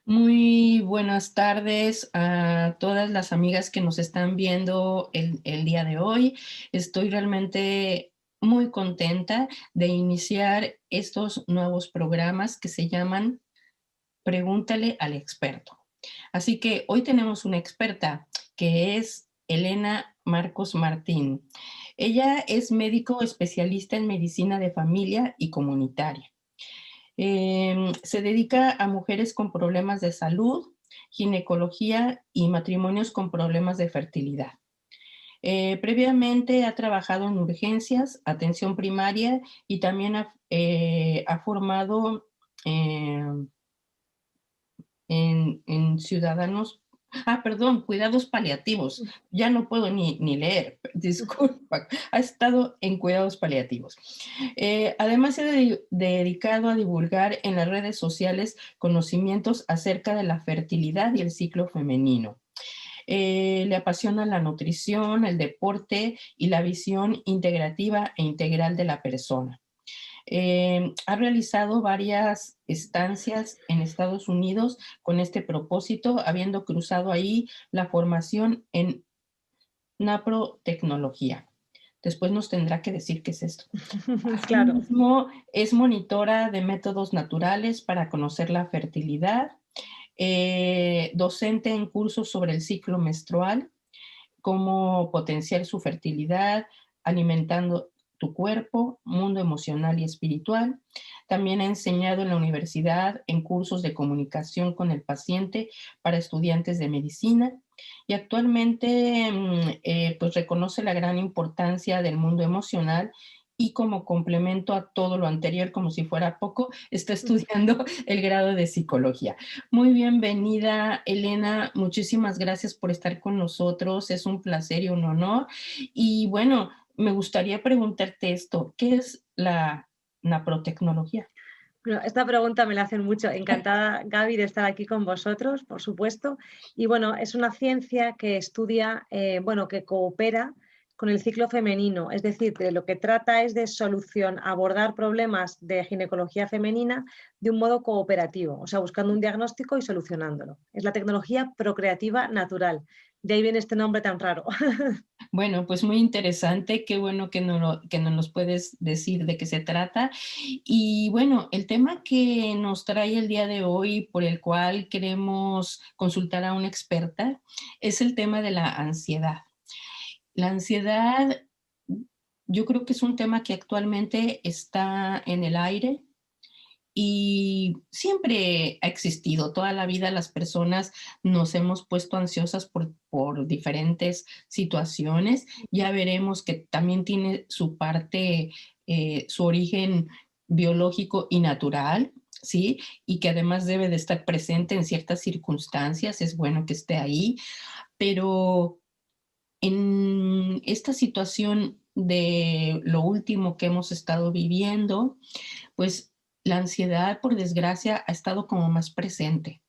Muy buenas tardes a todas las amigas que nos están viendo el día de hoy. Estoy realmente muy contenta de iniciar estos nuevos programas que se llaman Pregúntale al experto. Así que hoy tenemos una experta que es Elena Marcos Martín. Ella es médico especialista en medicina de familia y comunitaria. Se dedica a mujeres con problemas de salud, ginecología y matrimonios con problemas de fertilidad. Previamente ha trabajado en urgencias, atención primaria y también ha formado eh, en ciudadanos, perdón, cuidados paliativos. Ya no puedo ni leer, disculpa. Ha estado en cuidados paliativos. Además, se ha dedicado a divulgar en las redes sociales conocimientos acerca de la fertilidad y el ciclo femenino. Le apasiona la nutrición, el deporte y la visión integrativa e integral de la persona. Ha realizado varias estancias en Estados Unidos con este propósito, habiendo cruzado ahí la formación en naprotecnología. Después nos tendrá que decir qué es esto. Claro. Asimismo, es monitora de métodos naturales para conocer la fertilidad, docente en cursos sobre el ciclo menstrual, cómo potenciar su fertilidad, alimentando tu cuerpo, mundo emocional y espiritual. También ha enseñado en la universidad en cursos de comunicación con el paciente para estudiantes de medicina y actualmente pues reconoce la gran importancia del mundo emocional y como complemento a todo lo anterior, como si fuera poco, está estudiando el grado de psicología. Muy bienvenida, Elena. Muchísimas gracias por estar con nosotros. Es un placer y un honor. Y bueno, me gustaría preguntarte esto, ¿qué es la naprotecnología? Bueno, esta pregunta me la hacen mucho. Encantada, Gaby, de estar aquí con vosotros, por supuesto. Y bueno, es una ciencia que estudia, bueno, que coopera con el ciclo femenino. Es decir, de lo que trata es de abordar problemas de ginecología femenina de un modo cooperativo, o sea, buscando un diagnóstico y solucionándolo. Es la tecnología procreativa natural. De ahí viene este nombre tan raro. Bueno, pues muy interesante, qué bueno que no nos puedes decir de qué se trata. Y bueno, el tema que nos trae el día de hoy, por el cual queremos consultar a una experta, es el tema de la ansiedad. La ansiedad, yo creo que es un tema que actualmente está en el aire y siempre ha existido. Toda la vida las personas nos hemos puesto ansiosas por diferentes situaciones. Ya veremos que también tiene su parte, su origen biológico y natural, ¿sí? Y que además debe de estar presente en ciertas circunstancias. Es bueno que esté ahí, pero en esta situación de lo último que hemos estado viviendo, pues la ansiedad, por desgracia, ha estado como más presente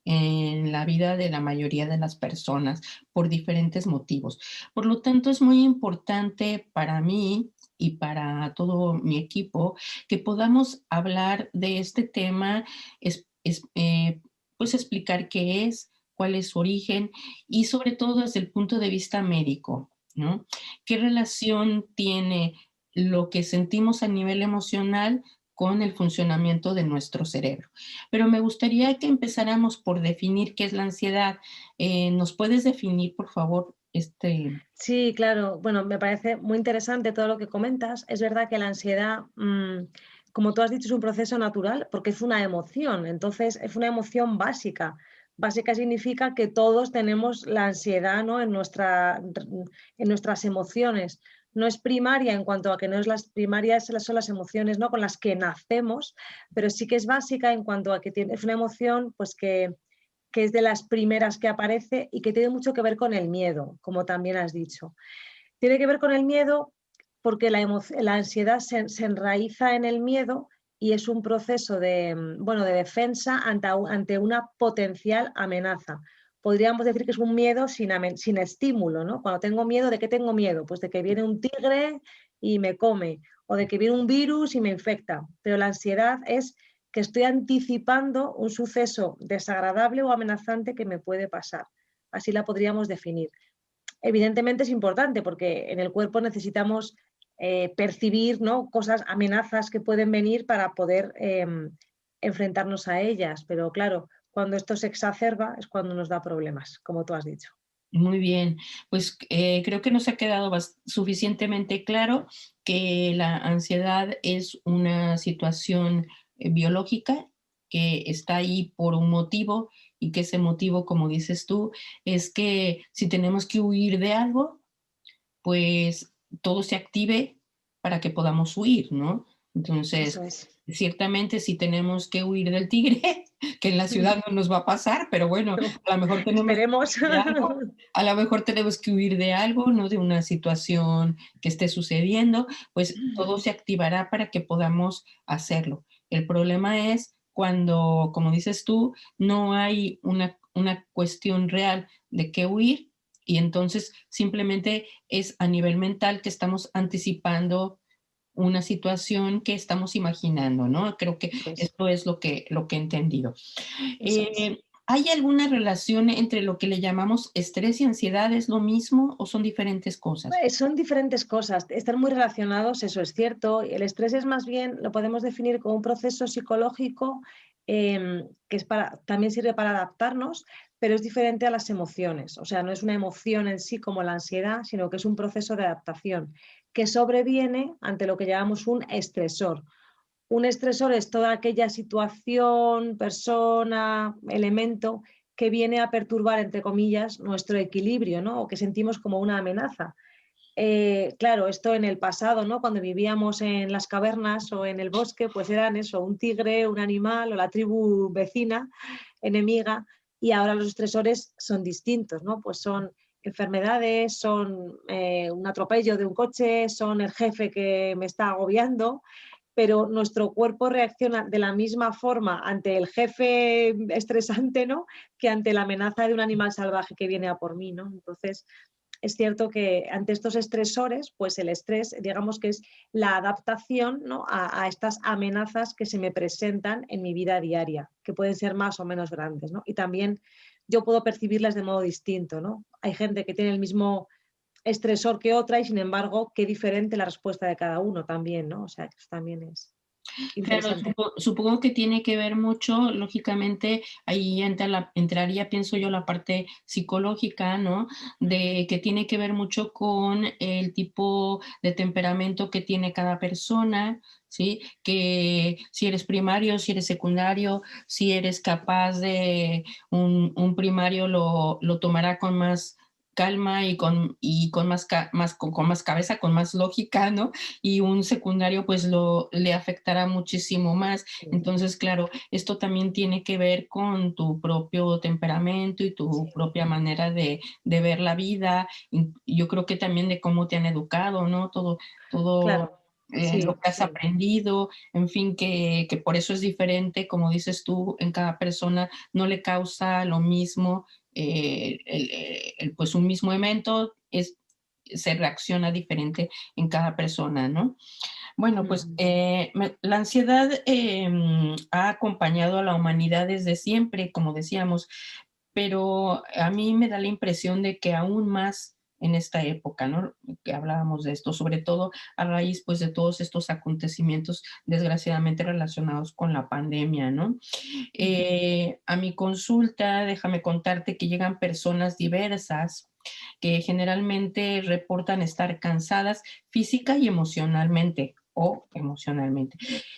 en la vida de la mayoría de las personas por diferentes motivos. Por lo tanto, es muy importante para mí y para todo mi equipo que podamos hablar de este tema, pues explicar qué es, cuál es su origen y sobre todo desde el punto de vista médico, ¿no? ¿Qué relación tiene lo que sentimos a nivel emocional con el funcionamiento de nuestro cerebro? Pero me gustaría que empezáramos por definir qué es la ansiedad. ¿Nos puedes definir, por favor, Sí, claro. Bueno, me parece muy interesante todo lo que comentas. Es verdad que la ansiedad, como tú has dicho, es un proceso natural porque es una emoción. Entonces, es una emoción básica. Básica significa que todos tenemos la ansiedad, ¿no? En nuestras emociones. No es primaria en cuanto a que no es las primarias, son las emociones, ¿no? Con las que nacemos, pero sí que es básica en cuanto a que es una emoción, pues que es de las primeras que aparece y que tiene mucho que ver con el miedo, como también has dicho. Tiene que ver con el miedo porque la ansiedad se enraiza en el miedo y es un proceso bueno, de defensa ante una potencial amenaza. Podríamos decir que es un miedo sin estímulo, ¿no? Cuando tengo miedo, ¿de qué tengo miedo? Pues de que viene un tigre y me come, o de que viene un virus y me infecta. Pero la ansiedad es que estoy anticipando un suceso desagradable o amenazante que me puede pasar. Así la podríamos definir. Evidentemente es importante porque en el cuerpo necesitamos percibir, ¿no?, cosas, amenazas que pueden venir para poder enfrentarnos a ellas. Pero claro, cuando esto se exacerba es cuando nos da problemas, como tú has dicho. Muy bien, pues creo que nos ha quedado suficientemente claro que la ansiedad es una situación biológica que está ahí por un motivo y que ese motivo, como dices tú, es que si tenemos que huir de algo, pues todo se active para que podamos huir, ¿no? Eso Entonces, es. ciertamente si tenemos que huir del tigre, que en la ciudad no nos va a pasar, pero bueno, a lo mejor tenemos que Esperemos. huir de algo, a lo mejor tenemos que huir de algo, ¿no? De una situación que esté sucediendo, pues todo se activará para que podamos hacerlo. El problema es cuando, como dices tú, no hay una cuestión real de qué huir y entonces simplemente es a nivel mental que estamos anticipando una situación que estamos imaginando, ¿no? Creo que Eso es. esto es lo que he entendido. Eso es. ¿Hay alguna relación entre lo que le llamamos estrés y ansiedad? ¿Es lo mismo o son diferentes cosas? Son diferentes cosas, están muy relacionados, eso es cierto. El estrés es más bien, lo podemos definir como un proceso psicológico que es también sirve para adaptarnos, pero es diferente a las emociones. O sea, no es una emoción en sí como la ansiedad, sino que es un proceso de adaptación que sobreviene ante lo que llamamos un estresor. Un estresor es toda aquella situación, persona, elemento que viene a perturbar, entre comillas, nuestro equilibrio, ¿no? O que sentimos como una amenaza. Claro, esto en el pasado, ¿no? Cuando vivíamos en las cavernas o en el bosque, pues eran eso, un tigre, un animal o la tribu vecina, enemiga, y ahora los estresores son distintos, ¿no? Pues son enfermedades, son un atropello de un coche, son el jefe que me está agobiando, pero nuestro cuerpo reacciona de la misma forma ante el jefe estresante, ¿no?, que ante la amenaza de un animal salvaje que viene a por mí, ¿no? Entonces, es cierto que ante estos estresores, pues el estrés, digamos que es la adaptación, ¿no?, a estas amenazas que se me presentan en mi vida diaria, que pueden ser más o menos grandes, ¿no? Y también yo puedo percibirlas de modo distinto, ¿no? Hay gente que tiene el mismo estresor que otra y sin embargo, qué diferente la respuesta de cada uno también, ¿no? O sea, que eso también es Claro, interesante. supongo que tiene que ver mucho, lógicamente, ahí entraría, pienso yo, la parte psicológica, ¿no? De que tiene que ver mucho con el tipo de temperamento que tiene cada persona, ¿sí? Que si eres primario, si eres secundario, si eres capaz de un primario lo tomará con más calma y con con más cabeza, con más lógica, ¿no? Y un secundario pues le afectará muchísimo más. Sí, Entonces, claro, esto también tiene que ver con tu propio temperamento y tu sí, propia manera de ver la vida. Y yo creo que también de cómo te han educado, ¿no? Todo claro, sí, lo que has sí, aprendido, en fin, que por eso es diferente, como dices tú, en cada persona no le causa lo mismo, pues un mismo evento, se reacciona diferente en cada persona, ¿no? Bueno, pues ujú, la ansiedad ha acompañado a la humanidad desde siempre, como decíamos, pero a mí me da la impresión de que aún más en esta época, ¿no? Que hablábamos de esto, sobre todo a raíz, pues, de todos estos acontecimientos desgraciadamente relacionados con la pandemia, ¿no? ujú, A mi consulta, déjame contarte que llegan personas diversas que generalmente reportan estar cansadas física y emocionalmente o emocionalmente.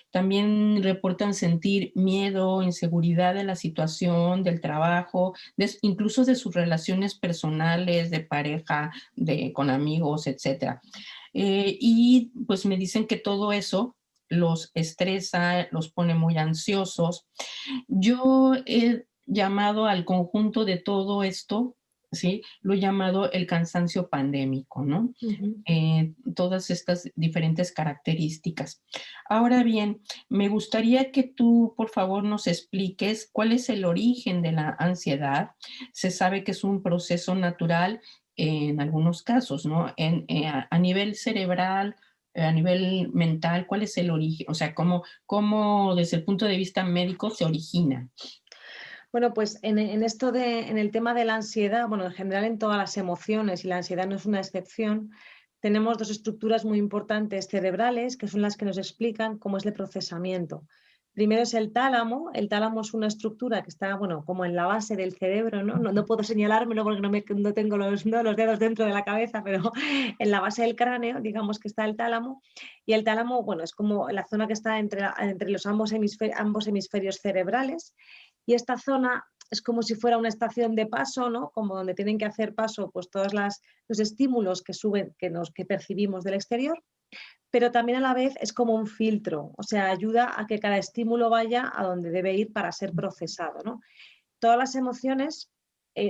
También reportan sentir miedo, inseguridad de la situación, del trabajo, incluso de sus relaciones personales, de pareja, con amigos, etcétera. Y pues me dicen que todo eso los estresa, los pone muy ansiosos. Yo he llamado al conjunto de todo esto, ¿sí? Lo he llamado el cansancio pandémico, ¿no? ujú. Todas estas diferentes características. Ahora bien, me gustaría que tú, por favor, nos expliques cuál es el origen de la ansiedad. Se sabe que es un proceso natural en algunos casos, ¿no? A nivel cerebral a nivel mental, ¿cuál es el origen? O sea, ¿cómo desde el punto de vista médico se origina? Bueno, pues en el tema de la ansiedad, bueno, en general en todas las emociones, y la ansiedad no es una excepción, tenemos dos estructuras muy importantes cerebrales, que son las que nos explican cómo es el procesamiento. Primero es el tálamo. El tálamo es una estructura que está, bueno, como en la base del cerebro, ¿no? No puedo señalármelo porque no tengo los dedos dentro de la cabeza, pero en la base del cráneo, digamos que está el tálamo. Y el tálamo, bueno, es como la zona que está entre los ambos hemisferios cerebrales. Y esta zona es como si fuera una estación de paso, ¿no? Como donde tienen que hacer paso pues todos los estímulos que suben, que percibimos del exterior, pero también a la vez es como un filtro, o sea, ayuda a que cada estímulo vaya a donde debe ir para ser procesado, ¿no? Todas las emociones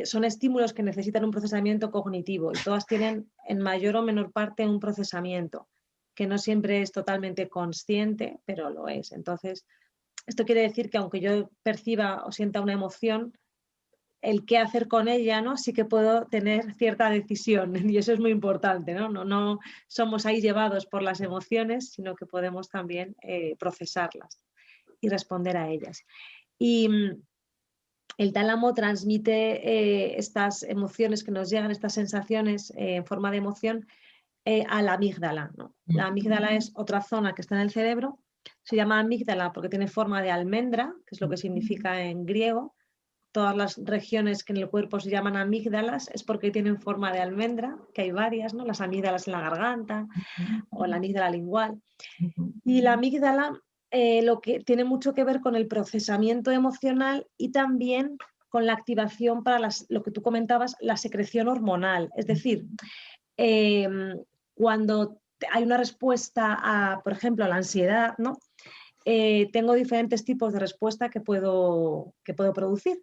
son estímulos que necesitan un procesamiento cognitivo, y todas tienen en mayor o menor parte un procesamiento que no siempre es totalmente consciente, pero lo es. Entonces, esto quiere decir que aunque yo perciba o sienta una emoción, el qué hacer con ella, ¿no? Sí que puedo tener cierta decisión, y eso es muy importante, ¿no? No somos ahí llevados por las emociones, sino que podemos también procesarlas y responder a ellas. Y el tálamo transmite estas emociones que nos llegan, estas sensaciones en forma de emoción, a la amígdala, ¿no? La amígdala es otra zona que está en el cerebro. Se llama amígdala porque tiene forma de almendra, que es lo que significa en griego. Todas las regiones que en el cuerpo se llaman amígdalas es porque tienen forma de almendra, que hay varias, ¿no? Las amígdalas en la garganta o la amígdala lingual. Y la amígdala lo que tiene mucho que ver con el procesamiento emocional y también con la activación para lo que tú comentabas, la secreción hormonal. Es decir, eh, cuando hay una respuesta a, por ejemplo, a la ansiedad, ¿no? Tengo diferentes tipos de respuesta que puedo producir.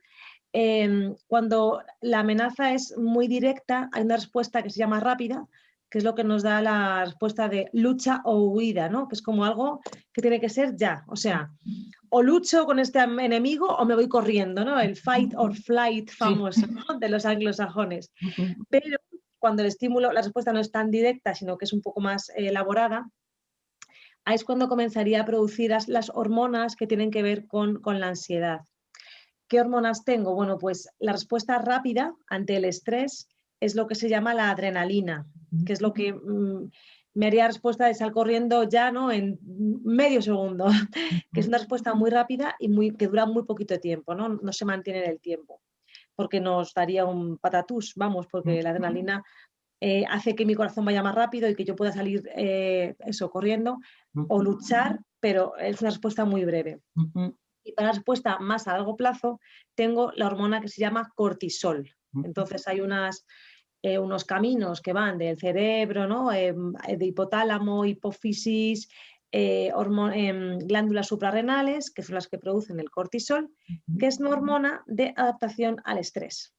Cuando la amenaza es muy directa, hay una respuesta que se llama rápida, que es lo que nos da la respuesta de lucha o huida, ¿no? Que es como algo que tiene que ser ya. O sea, o lucho con este enemigo o me voy corriendo, ¿no? El fight or flight Sí. famoso, ¿no? De los anglosajones. Ujú. Pero cuando el estímulo, la respuesta no es tan directa, sino que es un poco más elaborada, ahí es cuando comenzaría a producir las hormonas que tienen que ver con la ansiedad. ¿Qué hormonas tengo? Bueno, pues la respuesta rápida ante el estrés es lo que se llama la adrenalina, que es lo que me haría respuesta de salir corriendo ya, ¿no? En medio segundo, que es una respuesta muy rápida y que dura muy poquito tiempo, ¿no? No se mantiene en el tiempo, porque nos daría un patatús, vamos, porque la adrenalina hace que mi corazón vaya más rápido y que yo pueda salir corriendo o luchar, pero es una respuesta muy breve. Ujú. Y para la respuesta más a largo plazo, tengo la hormona que se llama cortisol. Entonces hay unos caminos que van del cerebro, ¿no? De hipotálamo, hipófisis, glándulas suprarrenales, que son las que producen el cortisol, que es una hormona de adaptación al estrés.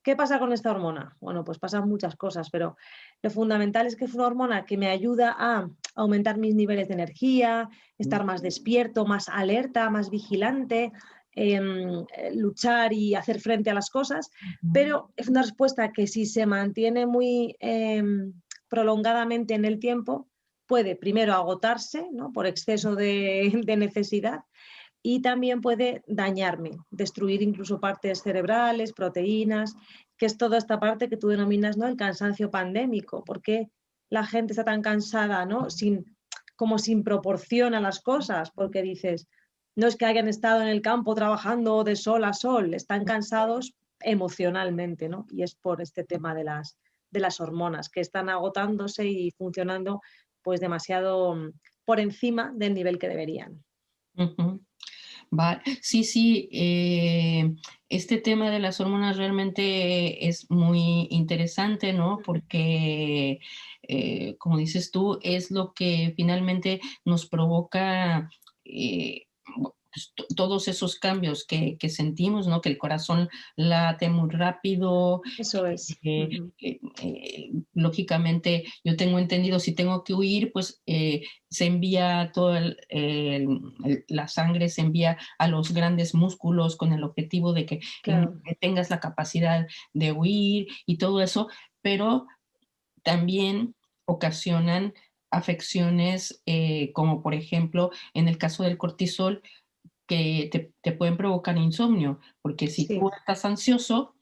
¿Qué pasa con esta hormona? Bueno, pues pasan muchas cosas, pero lo fundamental es que es una hormona que me ayuda a aumentar mis niveles de energía, estar más despierto, más alerta, más vigilante, luchar y hacer frente a las cosas, pero es una respuesta que si se mantiene muy prolongadamente en el tiempo, puede primero agotarse, ¿no? Por exceso de necesidad, y también puede dañarme, destruir incluso partes cerebrales, proteínas, que es toda esta parte que tú denominas, ¿no? El cansancio pandémico. ¿Por qué la gente está tan cansada, ¿no? Como sin proporción a las cosas? Porque dices, no es que hayan estado en el campo trabajando de sol a sol, están cansados emocionalmente, ¿no? Y es por este tema de las hormonas, que están agotándose y funcionando pues demasiado por encima del nivel que deberían. Ujú. Sí, sí, este tema de las hormonas realmente es muy interesante, ¿no? Porque, como dices tú, es lo que finalmente nos provoca pues, todos esos cambios que sentimos, ¿no? Que el corazón late muy rápido, Eso es. Ujú. lógicamente, yo tengo entendido, si tengo que huir, pues se envía toda la sangre, se envía a los grandes músculos con el objetivo de Claro. que tengas la capacidad de huir y todo eso, pero también ocasionan afecciones, como por ejemplo, en el caso del cortisol, que te pueden provocar insomnio, porque si Sí, tú estás ansioso,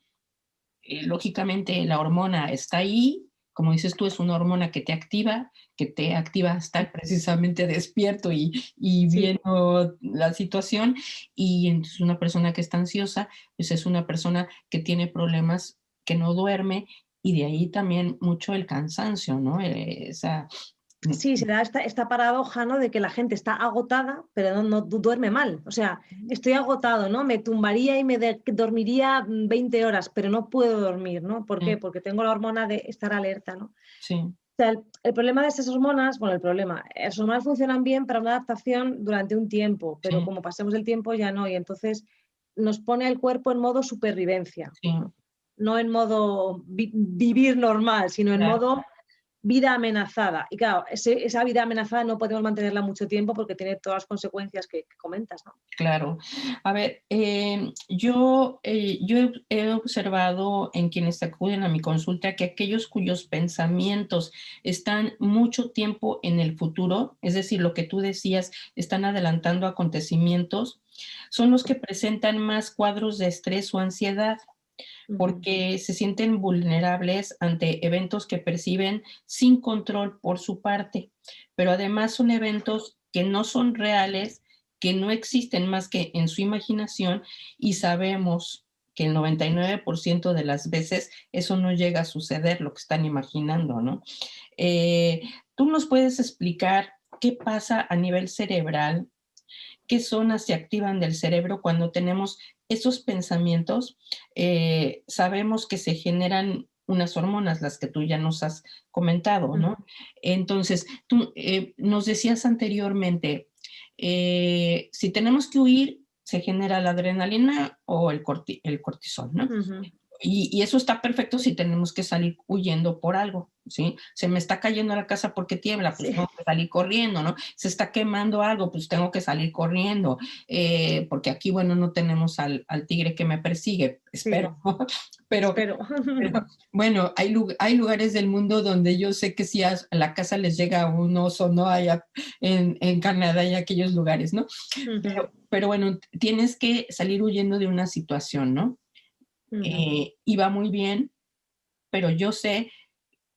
lógicamente la hormona está ahí, como dices tú, es una hormona que te activa a estar precisamente despierto y sí. viendo la situación, y entonces una persona que está ansiosa, pues es una persona que tiene problemas, que no duerme, y de ahí también mucho el cansancio, ¿no? Esa, Sí, se da esta paradoja, ¿no? De que la gente está agotada, pero no duerme mal. O sea, estoy agotado, ¿no? Me tumbaría y dormiría 20 horas, pero no puedo dormir, ¿no? ¿Por qué? Porque tengo la hormona de estar alerta, ¿no? sí, O sea, el problema de estas hormonas, bueno, el problema, las hormonas funcionan bien para una adaptación durante un tiempo, pero sí, como pasemos el tiempo ya no, y entonces nos pone el cuerpo en modo supervivencia, sí, ¿no? No en modo vivir normal, sino en claro. modo vida amenazada. Y claro, esa vida amenazada no podemos mantenerla mucho tiempo porque tiene todas las consecuencias que comentas, ¿no? Claro. A ver, yo he observado en quienes acuden a mi consulta que aquellos cuyos pensamientos están mucho tiempo en el futuro, es decir, lo que tú decías, están adelantando acontecimientos, son los que presentan más cuadros de estrés o ansiedad, Ujú, porque se sienten vulnerables ante eventos que perciben sin control por su parte, pero además son eventos que no son reales, que no existen más que en su imaginación, y sabemos que el 99% de las veces eso no llega a suceder, lo que están imaginando, ¿no? ¿Tú nos puedes explicar qué pasa a nivel cerebral, qué zonas se activan del cerebro cuando tenemos esos pensamientos? Sabemos que se generan unas hormonas, las que tú ya nos has comentado, ¿no? ujú. Entonces, tú nos decías anteriormente, si tenemos que huir, se genera la adrenalina o el cortisol, ¿no? Ujú. Y eso está perfecto si tenemos que salir huyendo por algo, ¿sí? Se me está cayendo la casa porque tiembla, pues Sí, tengo que salir corriendo, ¿no? Se está quemando algo, pues tengo que salir corriendo, porque aquí, bueno, no tenemos al tigre que me persigue, espero, sí, pero, espero. pero bueno, hay lugares del mundo donde yo sé que si a la casa les llega un oso, ¿no? Allá en Canadá y aquellos lugares, ¿no? Ujú, Pero bueno, tienes que salir huyendo de una situación, ¿no? ujú, Y va muy bien, pero yo sé,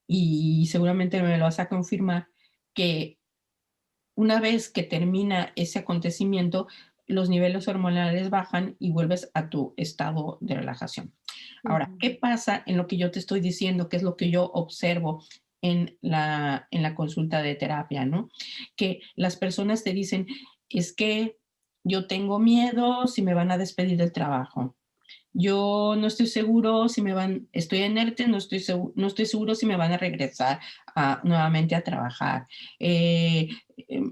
y seguramente me lo vas a confirmar, que una vez que termina ese acontecimiento, los niveles hormonales bajan y vuelves a tu estado de relajación. Ahora, ujú. ¿qué pasa en lo que yo te estoy diciendo? ¿Qué es lo que yo observo en la consulta de terapia, ¿no? Que las personas te dicen, es que yo tengo miedo si me van a despedir del trabajo. Yo no estoy seguro si me van, estoy inerte, no estoy seguro si me van a regresar nuevamente a trabajar.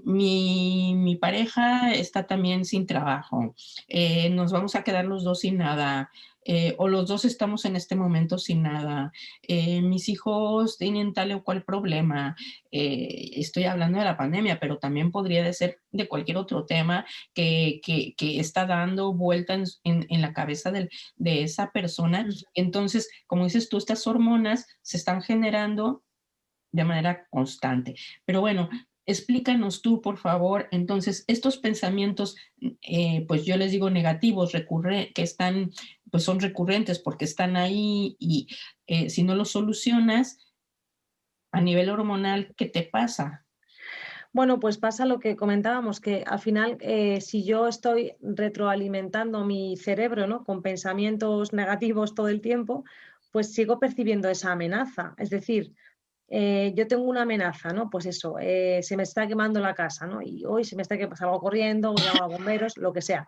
Mi pareja está también sin trabajo. Nos vamos a quedar los dos sin nada. O los dos estamos en este momento sin nada. Mis hijos tienen tal o cual problema. Estoy hablando de la pandemia, pero también podría de ser de cualquier otro tema que está dando vuelta en la cabeza de esa persona. Ujú. Entonces, como dices tú, estas hormonas se están generando de manera constante. Pero bueno, explícanos tú, por favor, entonces, estos pensamientos, pues yo les digo negativos, que están, pues son recurrentes porque están ahí y si no los solucionas a nivel hormonal, ¿qué te pasa? Bueno, pues pasa lo que comentábamos, que al final, si yo estoy retroalimentando mi cerebro, ¿no? Con pensamientos negativos todo el tiempo, pues sigo percibiendo esa amenaza. Es decir, yo tengo una amenaza, ¿no? Pues eso, se me está quemando la casa, ¿no? Y hoy se me está quemando, salgo corriendo, o llamo a los bomberos, lo que sea.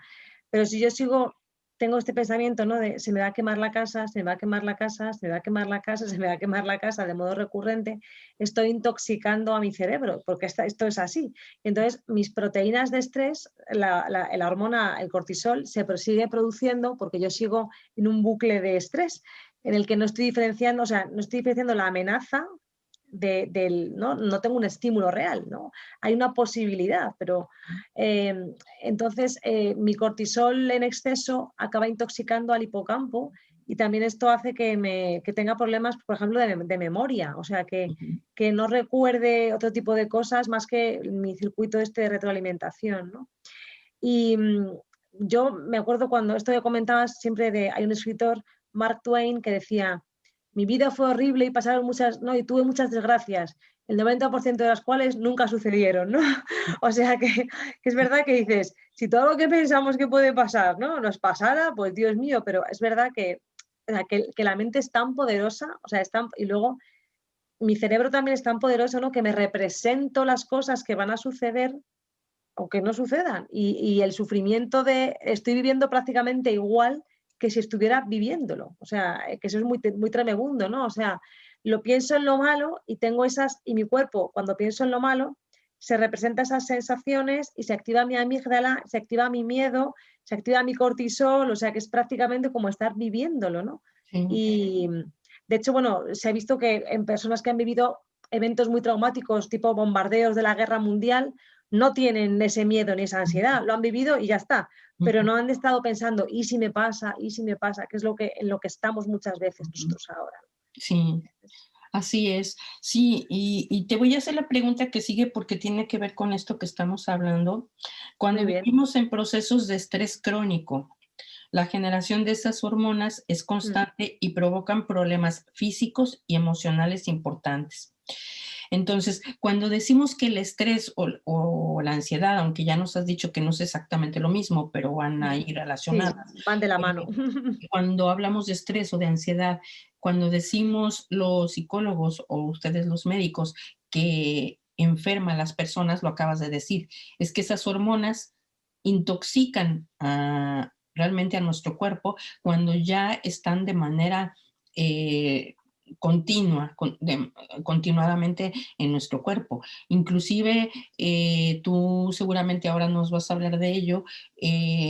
Pero si yo sigo, tengo este pensamiento, ¿no? De se me va a quemar la casa, se me va a quemar la casa, se me va a quemar la casa, se me va a quemar la casa de modo recurrente, estoy intoxicando a mi cerebro, porque esto es así. Entonces, mis proteínas de estrés, la hormona, el cortisol, sigue produciendo porque yo sigo en un bucle de estrés en el que no estoy diferenciando, o sea, no estoy diferenciando la amenaza ¿no? Tengo un estímulo real, ¿no? Hay una posibilidad, pero entonces mi cortisol en exceso acaba intoxicando al hipocampo y también esto hace que tenga problemas, por ejemplo, de memoria, o sea, Ujú. que no recuerde otro tipo de cosas más que mi circuito este de retroalimentación, ¿no? Y yo me acuerdo cuando esto que comentabas siempre hay un escritor, Mark Twain, que decía, mi vida fue horrible y pasaron muchas, no, y tuve muchas desgracias, el 90% de las cuales nunca sucedieron, ¿no? O sea que es verdad que dices, si todo lo que pensamos que puede pasar, ¿no? Nos pasara, pues Dios mío, pero es verdad que, o sea, que la mente es tan poderosa, o sea, y luego mi cerebro también es tan poderoso, ¿no? Que me represento las cosas que van a suceder o que no sucedan. Y el sufrimiento de estoy viviendo prácticamente igual que si estuviera viviéndolo. O sea, que eso es muy tremebundo, ¿no? O sea, lo pienso en lo malo y tengo esas, y mi cuerpo, cuando pienso en lo malo, se representa esas sensaciones y se activa mi amígdala, se activa mi miedo, se activa mi cortisol, o sea que es prácticamente como estar viviéndolo, ¿no? Sí. Y de hecho, bueno, se ha visto que en personas que han vivido eventos muy traumáticos, tipo bombardeos de la guerra mundial, no tienen ese miedo ni esa ansiedad, lo han vivido y ya está, pero Ujú, no han estado pensando, ¿y si me pasa? ¿Y si me pasa? Que es en lo que estamos muchas veces ujú. nosotros ahora. Sí, así es. Sí, y te voy a hacer la pregunta que sigue porque tiene que ver con esto que estamos hablando. Muy Cuando bien. vivimos en procesos de estrés crónico, la generación de esas hormonas es Mm, constante y provocan problemas físicos y emocionales importantes. Entonces, cuando decimos que el estrés o la ansiedad, aunque ya nos has dicho que no es exactamente lo mismo, pero van a ir sí, relacionadas, van de la mano. cuando hablamos de estrés o de ansiedad, cuando decimos los psicólogos o ustedes los médicos que enferman a las personas, lo acabas de decir, es que esas hormonas intoxican realmente a nuestro cuerpo cuando ya están de manera continua, continuadamente en nuestro cuerpo. Inclusive, tú seguramente ahora nos vas a hablar de ello,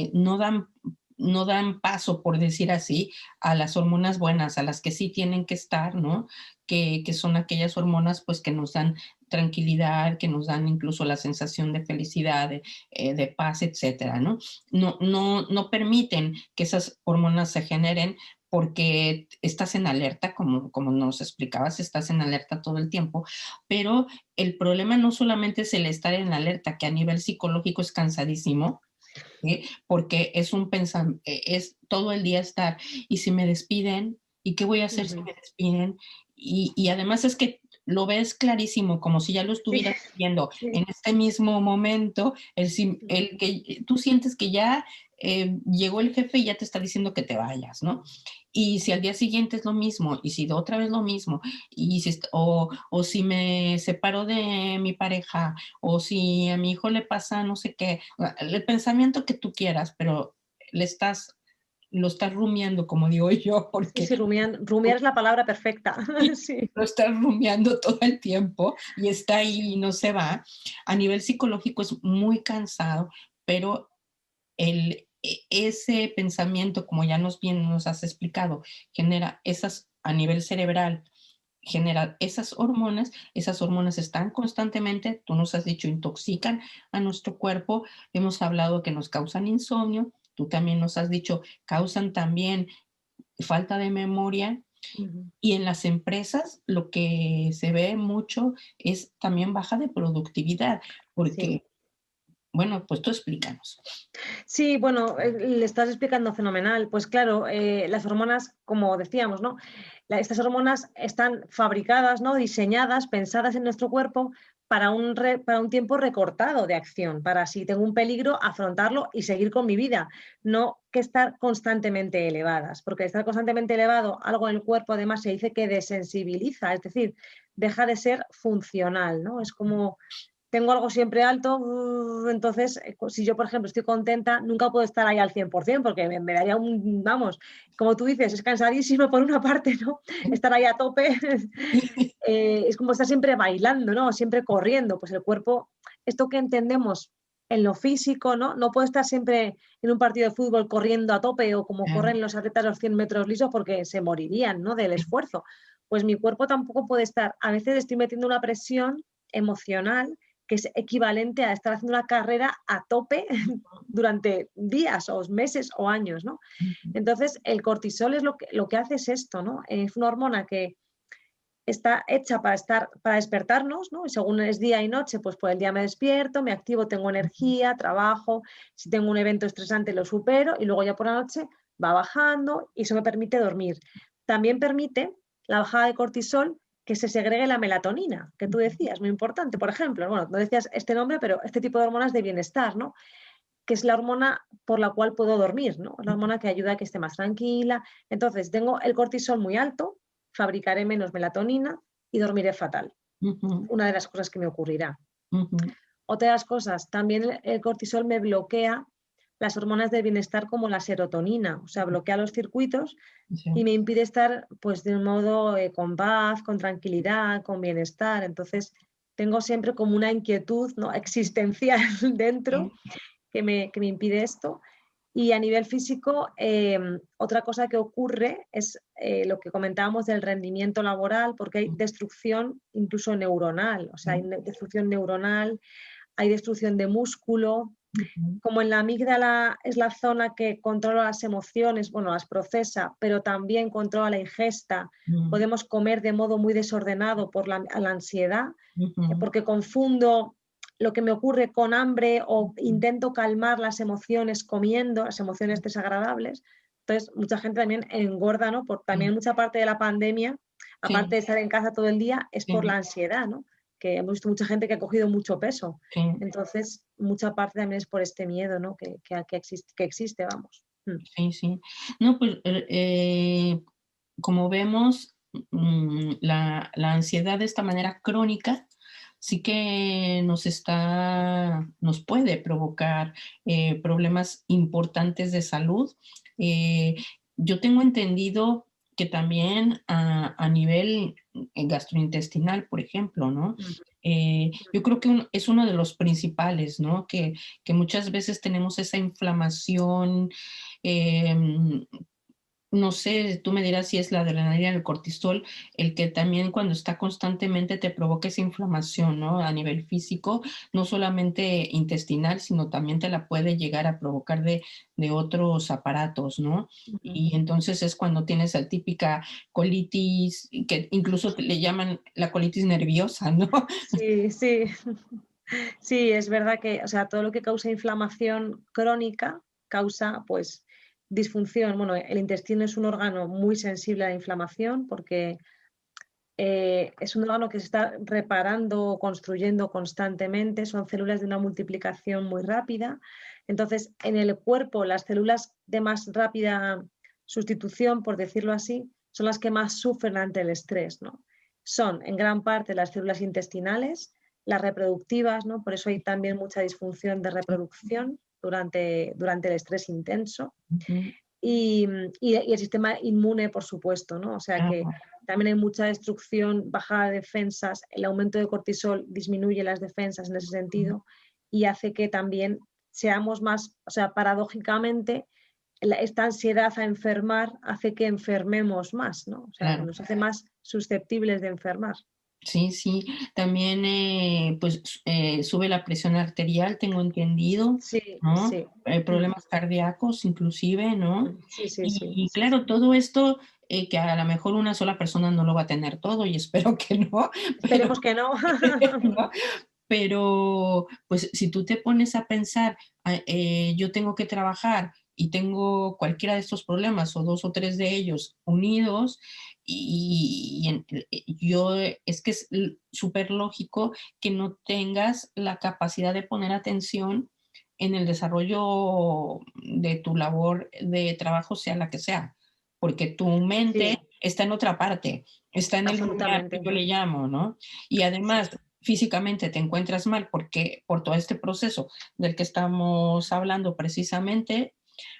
no dan paso, por decir así, a las hormonas buenas, a las que sí tienen que estar, ¿no? Que son aquellas hormonas pues que nos dan tranquilidad, que nos dan incluso la sensación de felicidad, de paz, etcétera, ¿no? No permiten que esas hormonas se generen porque estás en alerta, como nos explicabas, estás en alerta todo el tiempo, pero el problema no solamente es el estar en alerta, que a nivel psicológico es cansadísimo, ¿sí? Porque es es todo el día estar, y si me despiden, ¿y qué voy a hacer si Ujú. me despiden? Y además es que lo ves clarísimo, como si ya lo Sí, estuvieras viendo sí. en este mismo momento, el que tú sientes que ya llegó el jefe y ya te está diciendo que te vayas, ¿no? Y si al día siguiente es lo mismo, y si de otra vez lo mismo, o si me separo de mi pareja, o si a mi hijo le pasa no sé qué, el pensamiento que tú quieras, pero le estás, lo estás rumiando, como digo yo, Sí, porque sí, rumiar es la palabra perfecta. Sí. lo estás rumiando todo el tiempo y está ahí y no se va. A nivel psicológico es muy cansado, pero ese pensamiento, como ya bien nos has explicado, genera esas a nivel cerebral, genera esas hormonas están constantemente, tú nos has dicho, intoxican a nuestro cuerpo, hemos hablado que nos causan insomnio, tú también nos has dicho, causan también falta de memoria, Ujú. y en las empresas lo que se ve mucho es también baja de productividad, Sí. porque, bueno, pues tú explícanos. Sí, bueno, le estás explicando fenomenal. Pues claro, las hormonas, como decíamos, ¿no? Estas hormonas están fabricadas, ¿no? Diseñadas, pensadas en nuestro cuerpo para un tiempo recortado de acción, para si tengo un peligro, afrontarlo y seguir con mi vida, no que estar constantemente elevadas, porque estar constantemente elevado, algo en el cuerpo además se dice que desensibiliza, es decir, deja de ser funcional, ¿no? Es como tengo algo siempre alto, entonces, si yo, por ejemplo, estoy contenta, nunca puedo estar ahí al 100% porque me daría vamos, como tú dices, es cansadísimo por una parte, ¿no? Estar ahí a tope, es como estar siempre bailando, ¿no? Siempre corriendo, pues el cuerpo, esto que entendemos en lo físico, ¿no? No puedo estar siempre en un partido de fútbol corriendo a tope o como Claro, corren los atletas los 100 metros lisos porque se morirían, ¿no? Del esfuerzo. Pues mi cuerpo tampoco puede estar, a veces estoy metiendo una presión emocional que es equivalente a estar haciendo una carrera a tope durante días o meses o años, ¿no? Ujú. Entonces, el cortisol es lo que hace es esto, ¿no? Es una hormona que está hecha para despertarnos, ¿no? Y según es día y noche, pues por el día me despierto, me activo, tengo energía, trabajo, si tengo un evento estresante lo supero y luego ya por la noche va bajando y eso me permite dormir. También permite la bajada de cortisol que se segregue la melatonina, que tú decías, muy importante. Por ejemplo, bueno, no decías este nombre, pero este tipo de hormonas de bienestar, ¿no? Que es la hormona por la cual puedo dormir, ¿no? La hormona que ayuda a que esté más tranquila. Entonces, tengo el cortisol muy alto, fabricaré menos melatonina y dormiré fatal. Ujú. Una de las cosas que me ocurrirá. Ujú. Otra de las cosas, también el cortisol me bloquea las hormonas del bienestar como la serotonina, o sea, bloquea los circuitos Sí. y me impide estar pues de un modo con paz, con tranquilidad, con bienestar. Entonces, tengo siempre como una inquietud, ¿no?, existencial dentro Sí. que me impide esto. Y a nivel físico, otra cosa que ocurre es lo que comentábamos del rendimiento laboral, porque hay destrucción incluso neuronal, o sea, hay destrucción neuronal, hay destrucción de músculo. Ujú. Como en la amígdala es la zona que controla las emociones, bueno, las procesa, pero también controla la ingesta, Ujú. podemos comer de modo muy desordenado por la ansiedad, Ujú. porque confundo lo que me ocurre con hambre o intento calmar las emociones comiendo, las emociones desagradables. Entonces, mucha gente también engorda, ¿no? Sí, También mucha parte de la pandemia, aparte sí, de estar en casa todo el día, es por sí, la ansiedad, ¿no? Que hemos visto mucha gente que ha cogido mucho peso. sí, Entonces, mucha parte también es por este miedo, ¿no? Que existe, vamos. sí, sí. No, pues, como vemos, la ansiedad de esta manera crónica sí que nos puede provocar problemas importantes de salud. Eh, yo tengo entendido que también a nivel gastrointestinal, por ejemplo, ¿no? Ujú, Yo creo que es uno de los principales, ¿no? Que muchas veces tenemos esa inflamación. em, no sé, tú me dirás si es la adrenalina, el cortisol, el que también cuando está constantemente te provoca esa inflamación, ¿no? A nivel físico, no solamente intestinal, sino también te la puede llegar a provocar de otros aparatos, ¿no? ujú. Y entonces es cuando tienes la típica colitis, que incluso le llaman la colitis nerviosa, ¿no? Sí, sí. Sí, es verdad que, o sea, todo lo que causa inflamación crónica causa, pues, disfunción. Bueno, el intestino es un órgano muy sensible a la inflamación porque es un órgano que se está reparando o construyendo constantemente, son células de una multiplicación muy rápida. Entonces, en el cuerpo, las células de más rápida sustitución, por decirlo así, son las que más sufren ante el estrés, ¿no? Son en gran parte las células intestinales, las reproductivas, ¿no? Por eso hay también mucha disfunción de reproducción durante el estrés intenso. Ujú. Y el sistema inmune, por supuesto, ¿no? O sea que Ajá, también hay mucha destrucción, bajada de defensas, el aumento de cortisol disminuye las defensas en ese sentido y hace que también seamos más, o sea, paradójicamente, esta ansiedad a enfermar hace que enfermemos más, ¿no? O sea, que claro. nos hace más susceptibles de enfermar. Sí, sí. También, pues, sube la presión arterial, tengo entendido, Sí, ¿no? sí. Mm, Problemas cardíacos inclusive, ¿no? sí, sí, sí, Y sí, claro, sí. todo esto, que a lo mejor una sola persona no lo va a tener todo y espero que no, pero Esperemos que no. ¿no? Pero, pues, si tú te pones a pensar, yo tengo que trabajar y tengo cualquiera de estos problemas, o 2 o 3 de ellos unidos, es que es súper lógico que no tengas la capacidad de poner atención en el desarrollo de tu labor de trabajo, sea la que sea, porque tu mente Sí, está en otra parte, está en el lunar que absolutamente. yo le llamo, ¿no? Y además, Sí, físicamente te encuentras mal porque por todo este proceso del que estamos hablando precisamente,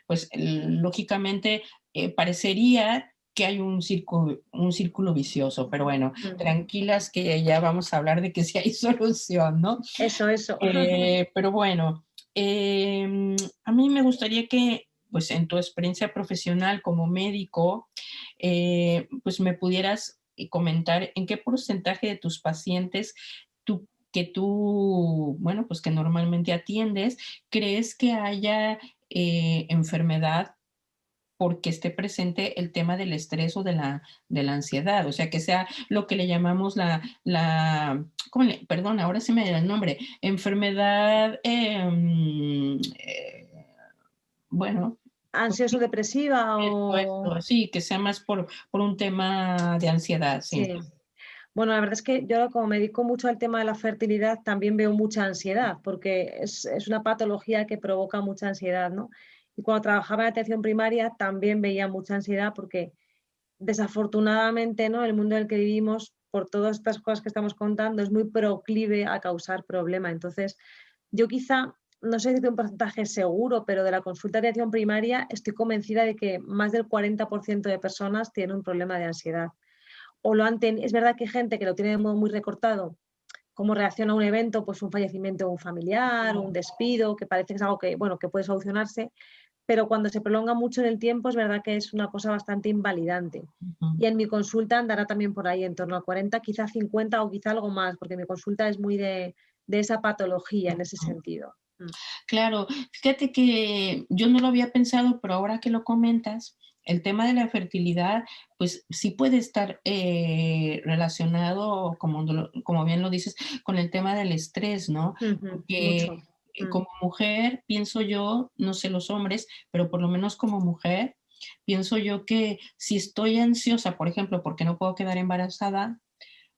pues lógicamente parecería que hay un círculo vicioso, pero bueno, mm, tranquilas que ya vamos a hablar de que sí hay solución, ¿no? eso, eso. Pero bueno, a mí me gustaría que, pues en tu experiencia profesional como médico, pues me pudieras comentar en qué porcentaje de tus pacientes tú que tú, bueno, pues que normalmente atiendes, ¿crees que haya enfermedad porque esté presente el tema del estrés o de la ansiedad? O sea, que sea lo que le llamamos ¿cómo perdón, ahora se me da el nombre, enfermedad, bueno, pues Ansioso depresiva o... sí, que sea más por un tema de ansiedad, sí. Sí. Bueno, la verdad es que yo como me dedico mucho al tema de la fertilidad, también veo mucha ansiedad, porque es una patología que provoca mucha ansiedad, ¿no? Y cuando trabajaba en atención primaria también veía mucha ansiedad porque desafortunadamente, ¿no? El mundo en el que vivimos, por todas estas cosas que estamos contando, es muy proclive a causar problema. Entonces, yo quizá, no sé si de un porcentaje seguro, pero de la consulta de atención primaria estoy convencida de que más del 40% de personas tienen un problema de ansiedad o lo han es verdad que hay gente que lo tiene de modo muy recortado, cómo reacciona a un evento, pues un fallecimiento de un familiar, un despido, que parece que es algo que, bueno, que puede solucionarse, pero cuando se prolonga mucho en el tiempo es verdad que es una cosa bastante invalidante. Ujú. Y en mi consulta andará también por ahí, en torno a 40, quizá 50 o quizá algo más, porque mi consulta es muy de esa patología en ese sentido. Claro, fíjate que yo no lo había pensado, pero ahora que lo comentas, el tema de la fertilidad, pues sí puede estar relacionado, como bien lo dices, con el tema del estrés, ¿no? Ujú, Porque mucho. Mm, como mujer, pienso yo, no sé los hombres, pero por lo menos como mujer, pienso yo que si estoy ansiosa, por ejemplo, porque no puedo quedar embarazada,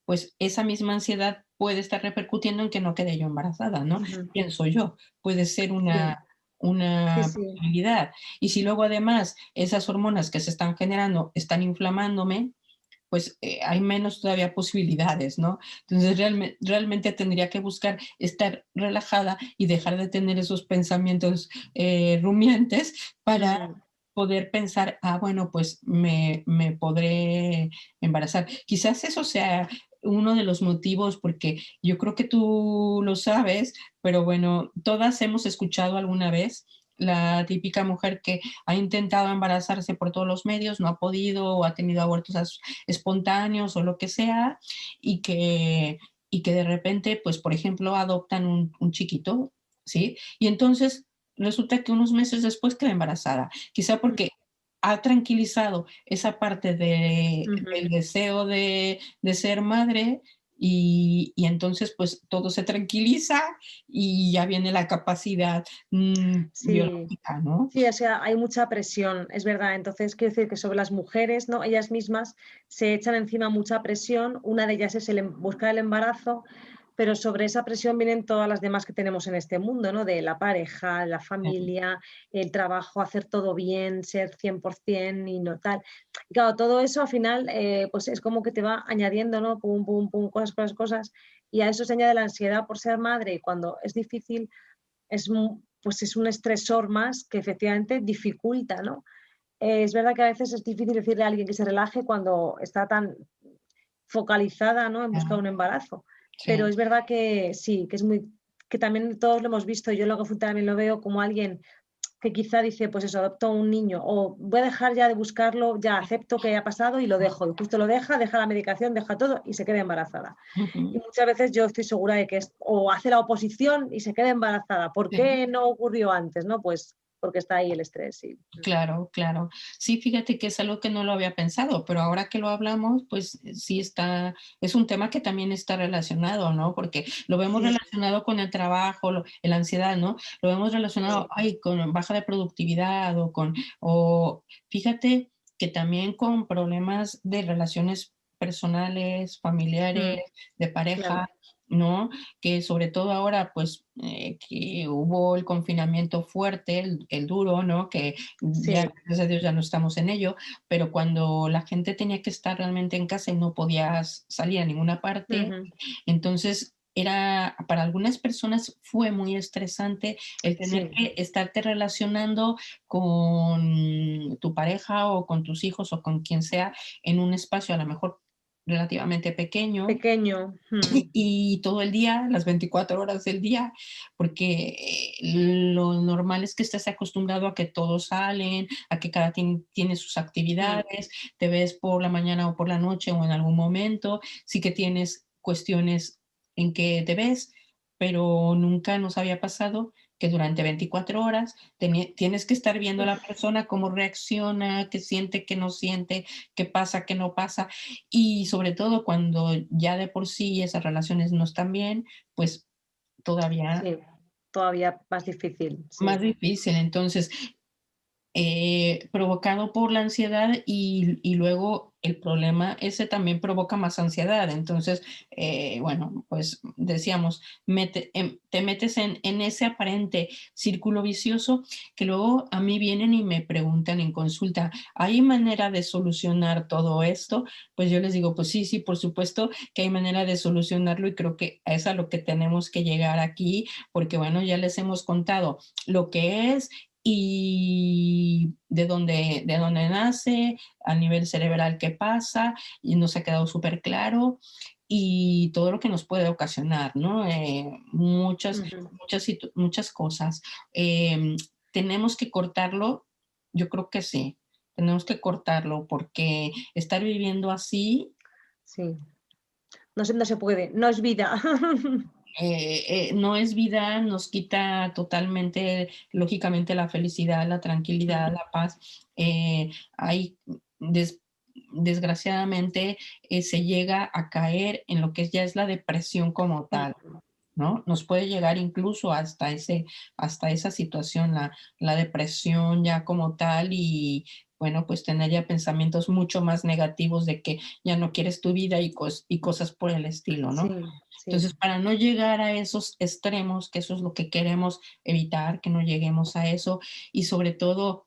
pues esa misma ansiedad puede estar repercutiendo en que no quede yo embarazada, ¿no? ujú. Pienso yo, puede ser una Sí, sí, una sí. posibilidad. Y si luego además esas hormonas que se están generando están inflamándome, pues, hay menos todavía posibilidades, ¿no? Entonces, realmente tendría que buscar estar relajada y dejar de tener esos pensamientos, rumiantes para Ujú. poder pensar: "Ah, bueno, pues me podré embarazar". Quizás eso sea uno de los motivos, porque yo creo que tú lo sabes, pero bueno, todas hemos escuchado alguna vez la típica mujer que ha intentado embarazarse por todos los medios, no ha podido o ha tenido abortos espontáneos o lo que sea, y que, y que de repente, pues, por ejemplo, adoptan un chiquito, ¿sí? Y entonces resulta que unos meses después queda embarazada, quizá Mm, porque ha tranquilizado esa parte ujú. del deseo de ser madre y entonces pues todo se tranquiliza y ya viene la capacidad Sí. biológica, ¿no? Sí, o sea, hay mucha presión, es verdad. Entonces, quiero decir que sobre las mujeres, ¿no? Ellas mismas se echan encima mucha presión. Una de ellas es buscar el embarazo, pero sobre esa presión vienen todas las demás que tenemos en este mundo, ¿no? De la pareja, la familia, el trabajo, hacer todo bien, ser 100% y no tal. Y claro, todo eso al final, pues es como que te va añadiendo, ¿no? Pum, pum, pum, cosas, cosas, cosas. Y a eso se añade la ansiedad por ser madre y cuando es difícil pues es un estresor más que efectivamente dificulta, ¿no? Es verdad que a veces es difícil decirle a alguien que se relaje cuando está tan focalizada, ¿no? En buscar Ah, un embarazo. Pero sí. es verdad que sí, que es muy, que también todos lo hemos visto, yo lo que también lo veo como alguien que quizá dice, pues eso, adopto a un niño o voy a dejar ya de buscarlo, ya acepto que ha pasado y lo dejo. Y justo lo deja la medicación, deja todo y se queda embarazada. Y Ujú. muchas veces yo estoy segura de que o hace la oposición y se queda embarazada. ¿Por Sí. qué no ocurrió antes? ¿No? Pues porque está ahí el estrés, sí. Claro, claro. Sí, fíjate que es algo que no lo había pensado, pero ahora que lo hablamos, pues sí es un tema que también está relacionado, ¿no? Porque lo vemos Sí, relacionado con el trabajo, la ansiedad, ¿no? Lo vemos relacionado, sí, ay, con baja de productividad o fíjate que también con problemas de relaciones personales, familiares, mm, de claro, pareja, ¿no? Que sobre todo ahora, pues, que hubo el confinamiento fuerte, el duro, ¿no? Que ya, sí, gracias a Dios, ya no estamos en ello, pero cuando la gente tenía que estar realmente en casa y no podías salir a ninguna parte, ujú, entonces para algunas personas fue muy estresante el tener sí, que estarte relacionando con tu pareja o con tus hijos o con quien sea en un espacio a lo mejor relativamente pequeño pequeño, y todo el día, las 24 horas del día, porque lo normal es que estés acostumbrado a que todos salen, a que cada quien tiene sus actividades, te ves por la mañana o por la noche o en algún momento, sí que tienes cuestiones en que te ves, pero nunca nos había pasado que durante 24 horas tienes que estar viendo a la persona cómo reacciona, qué siente, qué no siente, qué pasa, qué no pasa. Y sobre todo cuando ya de por sí esas relaciones no están bien, pues todavía Sí, todavía más difícil, más sí. difícil. Entonces, provocado por la ansiedad y luego el problema ese también provoca más ansiedad. Entonces, bueno, pues decíamos, te metes en ese aparente círculo vicioso que luego a mí vienen y me preguntan en consulta, ¿hay manera de solucionar todo esto? Pues yo les digo, pues sí, sí, por supuesto que hay manera de solucionarlo y creo que es a lo que tenemos que llegar aquí, porque bueno, ya les hemos contado lo que es y de dónde nace, a nivel cerebral qué pasa, y nos ha quedado súper claro, y todo lo que nos puede ocasionar, ¿no? Ujú. Muchas cosas. Em, Tenemos que cortarlo, yo creo que sí, tenemos que cortarlo porque estar viviendo así Sí, no se puede, no es vida. no es vida, nos quita totalmente, lógicamente, la felicidad, la tranquilidad, Ujú, la paz. Hay, des- desgraciadamente, se llega a caer en lo que ya es la depresión como tal. ujú. ¿No? Nos puede llegar incluso hasta esa situación, la depresión ya como tal y, bueno, pues tener ya pensamientos mucho más negativos de que ya no quieres tu vida y cosas por el estilo, Sí, ¿no? sí. Entonces, para no llegar a esos extremos, que eso es lo que queremos evitar, que no lleguemos a eso y sobre todo,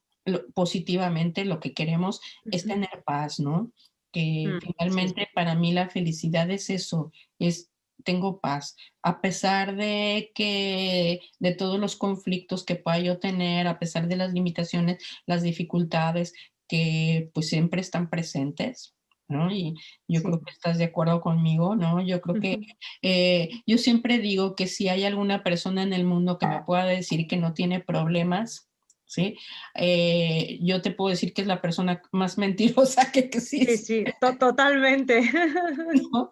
positivamente lo que queremos es Ujú. tener paz, ¿no? Que Sí, finalmente para mí la felicidad es eso, es tengo paz a pesar de que de todos los conflictos que pueda yo tener, a pesar de las limitaciones, las dificultades que pues siempre están presentes, ¿no? Y yo sí. creo que estás de acuerdo conmigo, ¿no? Yo creo que yo siempre digo que si hay alguna persona en el mundo que me pueda decir que no tiene problemas, ¿sí? Yo te puedo decir que es la persona más mentirosa que Sí, existe, sí, totalmente. ¿no?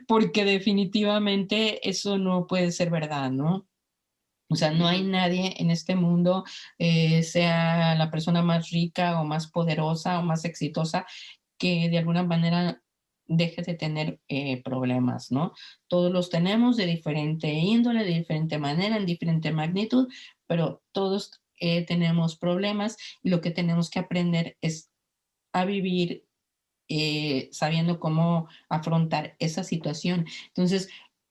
Porque definitivamente eso no puede ser verdad, ¿no? O sea, no hay nadie en este mundo, sea la persona más rica o más poderosa o más exitosa, que de alguna manera deje de tener problemas, ¿no? Todos los tenemos de diferente índole, de diferente manera, en diferente magnitud, pero todos tenemos problemas y lo que tenemos que aprender es a vivir sabiendo cómo afrontar esa situación. Entonces,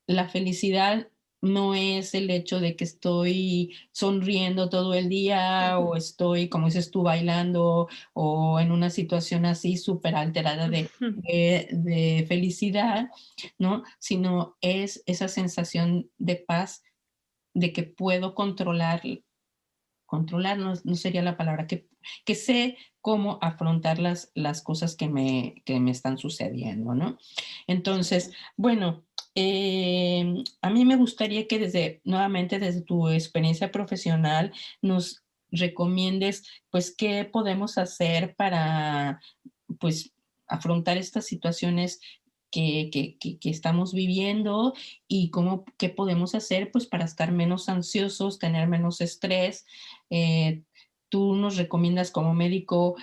la felicidad no es el hecho de que estoy sonriendo todo el día o estoy, como dices tú, bailando o en una situación así súper alterada de felicidad, ¿no? Sino es esa sensación de paz, de que puedo controlar no sería la palabra, que sé cómo afrontar las cosas que me están sucediendo, ¿no? Entonces, bueno, a mí me gustaría que nuevamente desde tu experiencia profesional nos recomiendes, pues, qué podemos hacer para, pues, afrontar estas situaciones que estamos viviendo y qué podemos hacer, pues, para estar menos ansiosos, tener menos estrés. Eh, ¿Tú nos recomiendas como médico,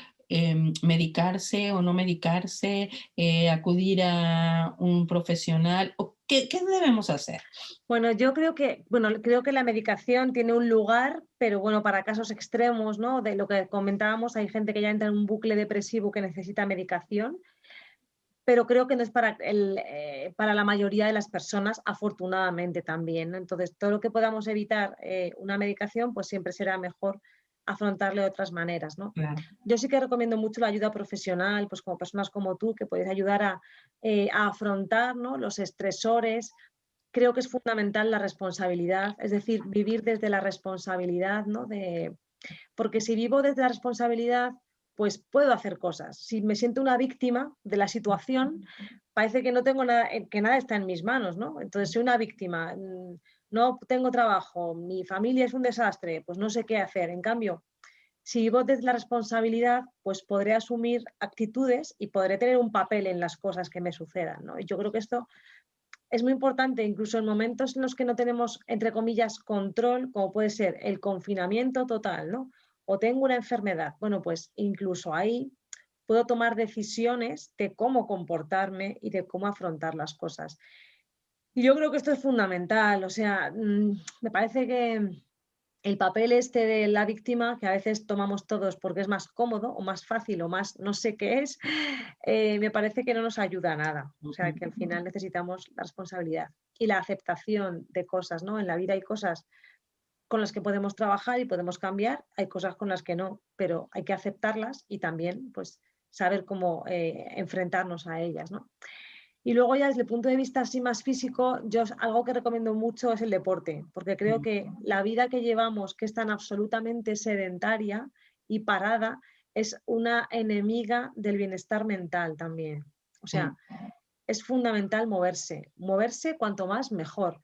medicarse o no medicarse, acudir a un profesional? ¿O qué debemos hacer? Bueno, yo creo que, bueno, creo que la medicación tiene un lugar, pero bueno, para casos extremos, ¿no? De lo que comentábamos, hay gente que ya entra en un bucle depresivo que necesita medicación, pero creo que no es para la mayoría de las personas, afortunadamente también, ¿no? Entonces, todo lo que podamos evitar una medicación, pues siempre será mejor afrontarle de otras maneras, ¿no? Claro, Yo sí que recomiendo mucho la ayuda profesional, pues como personas como tú, que podéis ayudar a afrontar, ¿no? Los estresores. Creo que es fundamental la responsabilidad, es decir, vivir desde la responsabilidad, ¿no? Porque si vivo desde la responsabilidad, pues puedo hacer cosas. Si me siento una víctima de la situación, parece que no tengo nada, que nada está en mis manos, ¿no? Entonces soy una víctima, no tengo trabajo, mi familia es un desastre, pues no sé qué hacer. En cambio, si vivo desde la responsabilidad, pues podré asumir actitudes y podré tener un papel en las cosas que me sucedan, ¿no? Y yo creo que esto es muy importante, incluso en momentos en los que no tenemos, entre comillas, control, como puede ser el confinamiento total, ¿no? O tengo una enfermedad. Bueno, pues incluso ahí puedo tomar decisiones de cómo comportarme y de cómo afrontar las cosas. Y yo creo que esto es fundamental, o sea, me parece que el papel este de la víctima, que a veces tomamos todos porque es más cómodo o más fácil o más no sé qué es, me parece que no nos ayuda a nada. O sea, Ujú. que al final necesitamos la responsabilidad y la aceptación de cosas, ¿no? En la vida hay cosas con las que podemos trabajar y podemos cambiar, hay cosas con las que no, pero hay que aceptarlas y también, pues, saber cómo enfrentarnos a ellas, ¿no? Y luego ya desde el punto de vista así más físico, algo que recomiendo mucho es el deporte, porque creo que la vida que llevamos, que es tan absolutamente sedentaria y parada, es una enemiga del bienestar mental también. O Sí, sea, es fundamental moverse. Moverse cuanto más mejor.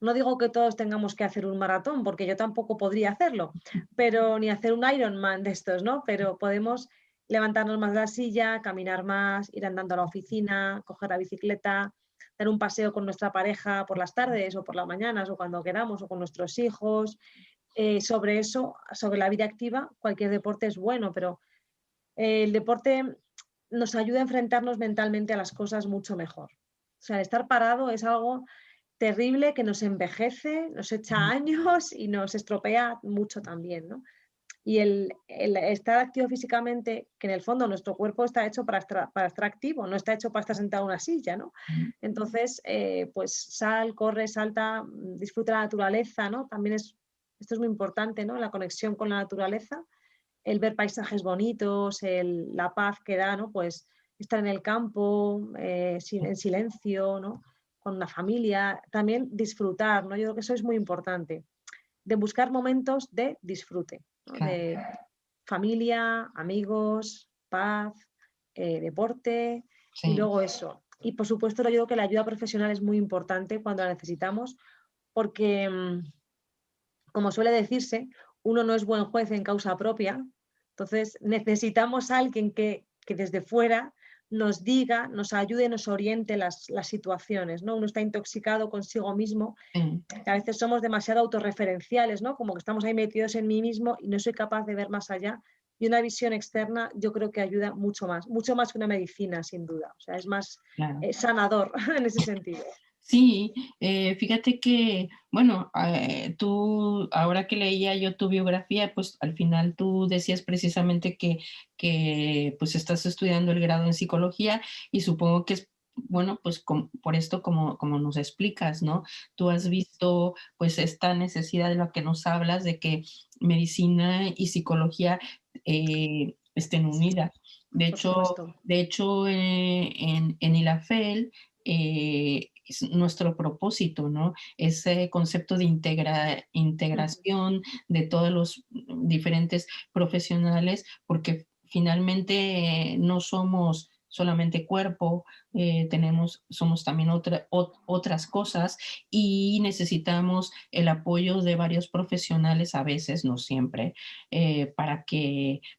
No digo que todos tengamos que hacer un maratón, porque yo tampoco podría hacerlo, pero ni hacer un Ironman de estos, ¿no? Pero podemos levantarnos más de la silla, caminar más, ir andando a la oficina, coger la bicicleta, dar un paseo con nuestra pareja por las tardes o por las mañanas o cuando queramos o con nuestros hijos. Sobre eso, sobre la vida activa, cualquier deporte es bueno, pero el deporte nos ayuda a enfrentarnos mentalmente a las cosas mucho mejor. O sea, el estar parado es algo terrible que nos envejece, nos echa años y nos estropea mucho también, ¿no? Y el estar activo físicamente, que en el fondo nuestro cuerpo está hecho para estar activo, no está hecho para estar sentado en una silla, ¿no? Entonces, pues sal, corre, salta, disfruta la naturaleza, ¿no? También esto es muy importante, ¿no? La conexión con la naturaleza, el ver paisajes bonitos, la paz que da, ¿no? Pues estar en el campo, en silencio, ¿no? Con una familia, también disfrutar, ¿no? Yo creo que eso es muy importante, de buscar momentos de disfrute, ¿no? claro. De familia, amigos, paz, deporte y Sí, luego eso. Y por supuesto, yo creo que la ayuda profesional es muy importante cuando la necesitamos porque, como suele decirse, uno no es buen juez en causa propia, entonces necesitamos a alguien que desde fuera nos diga, nos ayude, nos oriente las situaciones, ¿no? Uno está intoxicado consigo mismo, sí. a veces somos demasiado autorreferenciales, ¿no? Como que estamos ahí metidos en mí mismo y no soy capaz de ver más allá. Y una visión externa yo creo que ayuda mucho más que una medicina, sin duda. O sea, es más Claro. sanador en ese sentido. Sí, fíjate que, bueno, tú, ahora que leía yo tu biografía, pues al final tú decías precisamente que pues estás estudiando el grado en psicología y supongo que es, bueno, pues por esto como nos explicas, ¿no? Tú has visto pues esta necesidad de la que nos hablas, de que medicina y psicología estén unidas. Por supuesto. De hecho en ILAFEL, es nuestro propósito, ¿no? Ese concepto de Ujú. integración de todos los diferentes profesionales, porque finalmente no somos solamente cuerpo, somos también otras cosas y necesitamos el apoyo de varios profesionales, a veces, no siempre,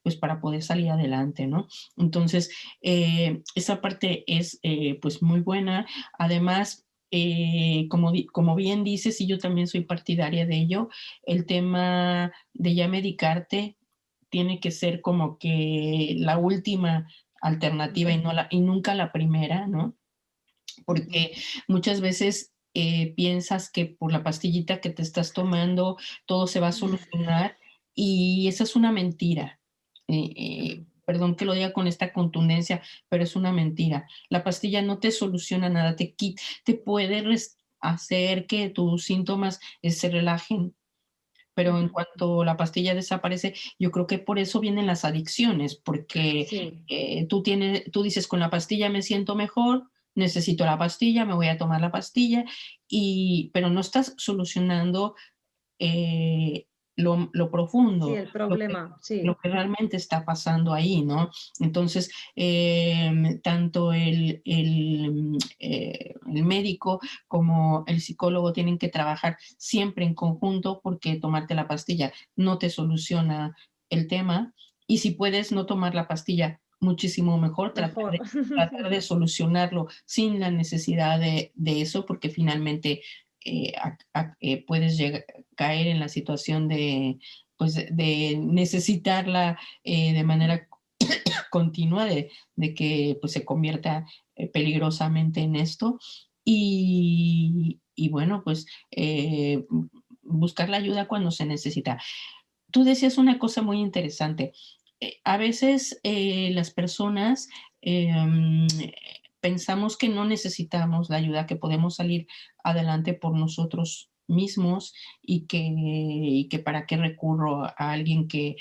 pues para poder salir adelante, ¿no? Entonces, esa parte es pues muy buena. Además, como bien dices, y yo también soy partidaria de ello, el tema de ya medicarte tiene que ser como que la última alternativa Ujú, y nunca la primera, ¿no? ujú. Porque muchas veces piensas que por la pastillita que te estás tomando todo se va a solucionar y esa es una mentira. Ujú. Perdón que lo diga con esta contundencia, pero es una mentira. La pastilla no te soluciona nada, te puede hacer que tus síntomas se relajen, pero en Ujú. cuanto la pastilla desaparece, yo creo que por eso vienen las adicciones, porque Sí, tú dices, con la pastilla me siento mejor, necesito la pastilla, me voy a tomar la pastilla, pero no estás solucionando eh, lo sí, profundo, el problema, sí. lo que realmente está pasando ahí, ¿no? Entonces, tanto el médico como el psicólogo tienen que trabajar siempre en conjunto porque tomarte la pastilla no te soluciona el tema y si puedes no tomar la pastilla, muchísimo mejor Mejor. tratar de solucionarlo sin la necesidad de eso, porque finalmente, puedes caer en la situación de, pues, de necesitarla, de manera continua, de que, pues, se convierta, peligrosamente en esto. Y bueno, pues, buscar la ayuda cuando se necesita. Tú decías una cosa muy interesante. A veces, las personas, em, pensamos que no necesitamos la ayuda, que podemos salir adelante por nosotros mismos y que para qué recurro a alguien que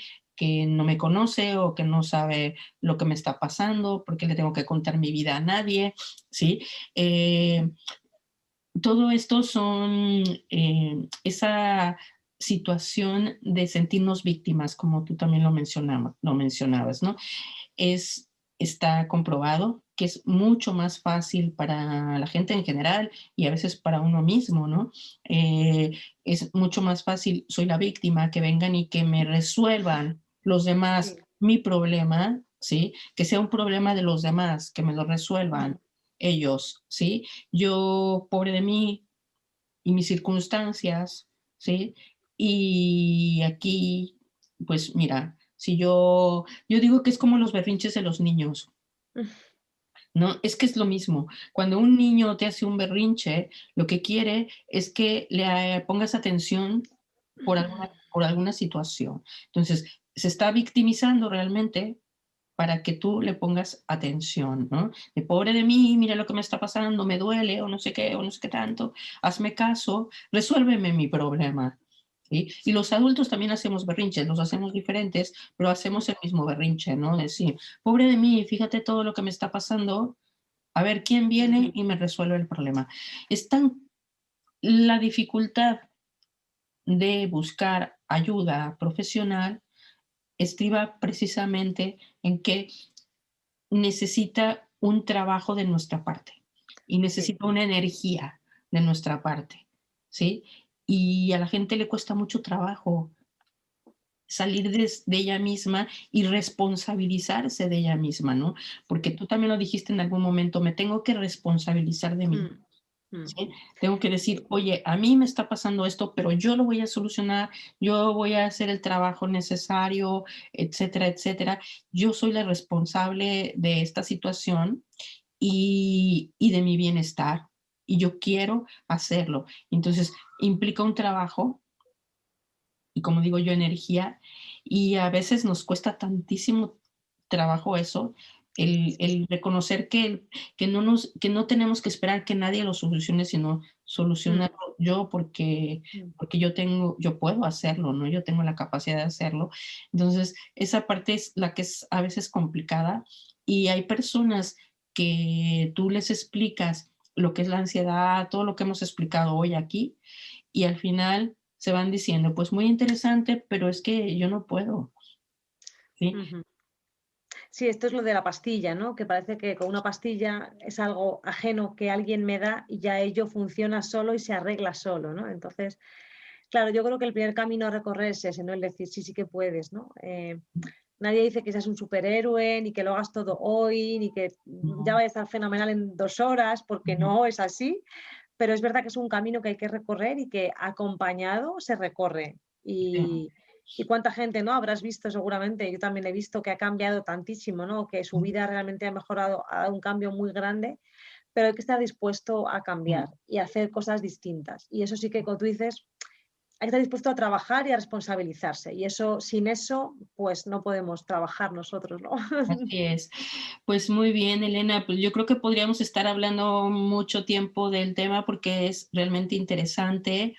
no me conoce o que no sabe lo que me está pasando, porque le tengo que contar mi vida a nadie, ¿sí? Eh, Todo esto son, esa situación de sentirnos víctimas, como tú también lo mencionabas, ¿no? Es Está comprobado que es mucho más fácil para la gente en general y a veces para uno mismo, ¿no? Es mucho más fácil, soy la víctima, que vengan y que me resuelvan los demás Sí. mi problema, ¿sí? Que sea un problema de los demás, que me lo resuelvan Ujú. ellos, ¿sí? Yo, pobre de mí y mis circunstancias, ¿sí? Y aquí, pues mira, si yo digo que es como los berrinches de los niños, ¿no? Es que es lo mismo. Cuando un niño te hace un berrinche, lo que quiere es que le pongas atención por alguna situación. Entonces, se está victimizando realmente para que tú le pongas atención, ¿no? De pobre de mí, mira lo que me está pasando, me duele, o no sé qué, o no sé qué tanto, hazme caso, resuélveme mi problema, ¿sí? Y los adultos también hacemos berrinches, los hacemos diferentes, pero hacemos el mismo berrinche, ¿no? Decir, pobre de mí, fíjate todo lo que me está pasando, a ver quién viene y me resuelve el problema. Es tan la dificultad de buscar ayuda profesional estriba precisamente en que necesita un trabajo de nuestra parte y Sí. necesita una energía de nuestra parte, ¿sí? Y a la gente le cuesta mucho trabajo salir de ella misma y responsabilizarse de ella misma, ¿no? Porque tú también lo dijiste en algún momento, me tengo que responsabilizar de mí, Mm, mm. ¿sí? Tengo que decir, Sí. oye, a mí me está pasando esto, pero yo lo voy a solucionar, yo voy a hacer el trabajo necesario, etcétera, etcétera. Yo soy la responsable de esta situación y de mi bienestar, y yo quiero hacerlo. Entonces, implica un trabajo y, como digo yo, energía, y a veces nos cuesta tantísimo trabajo eso, el reconocer que no tenemos que esperar que nadie lo solucione, sino Mm, solucionarlo yo mm. porque yo puedo hacerlo, ¿no? Yo tengo la capacidad de hacerlo. Entonces, esa parte es la que es a veces complicada, y hay personas que tú les explicas lo que es la ansiedad, todo lo que hemos explicado hoy aquí, y al final se van diciendo, pues muy interesante, pero es que yo no puedo, ¿sí? Ujú. Sí, esto es lo de la pastilla, ¿no? Que parece que con una pastilla es algo ajeno que alguien me da y ya ello funciona solo y se arregla solo, ¿no? Entonces, claro, yo creo que el primer camino a recorrer es ese, ¿no? El decir, sí, sí que puedes, ¿no? Nadie dice que seas un superhéroe, ni que lo hagas todo hoy, ni que ya No, vaya a estar fenomenal en 2 horas, porque ujú, no es así, pero es verdad que es un camino que hay que recorrer y que acompañado se recorre. sí, Y cuánta gente, ¿no? Habrás visto seguramente, yo también he visto que ha cambiado tantísimo, ¿no? Que su vida realmente ha mejorado, ha dado un cambio muy grande, pero hay que estar dispuesto a sí. cambiar y a hacer cosas distintas. Y eso sí que, como tú dices, hay que estar dispuesto a trabajar y a responsabilizarse. Y eso, sin eso, pues no podemos trabajar nosotros, ¿no? Así es. Pues muy bien, Elena, pues yo creo que podríamos estar hablando mucho tiempo del tema porque es realmente interesante,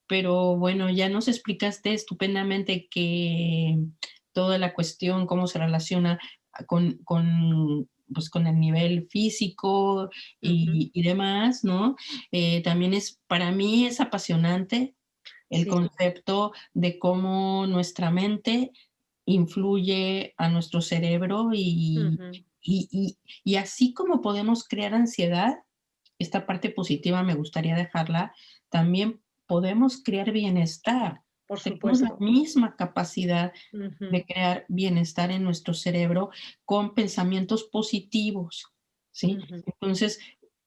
pero bueno, ya nos explicaste estupendamente que toda la cuestión, cómo se relaciona pues con el nivel físico Ujú. y demás, ¿no? También para mí es apasionante el Sí. concepto de cómo nuestra mente influye a nuestro cerebro Ujú. y así como podemos crear ansiedad, esta parte positiva me gustaría dejarla, también podemos crear bienestar por Tenemos la supuesto. misma capacidad Ujú, de crear bienestar en nuestro cerebro con pensamientos positivos, ¿sí? ujú, Entonces,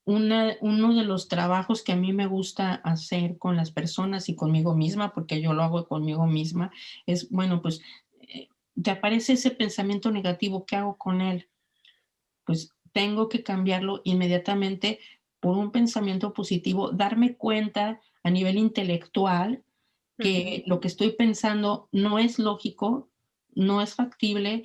uno de los trabajos que a mí me gusta hacer con las personas y conmigo misma, porque yo lo hago conmigo misma, es, bueno, pues, te aparece ese pensamiento negativo, ¿qué hago con él? Pues tengo que cambiarlo inmediatamente por un pensamiento positivo, darme cuenta a nivel intelectual ujú. que lo que estoy pensando no es lógico, no es factible,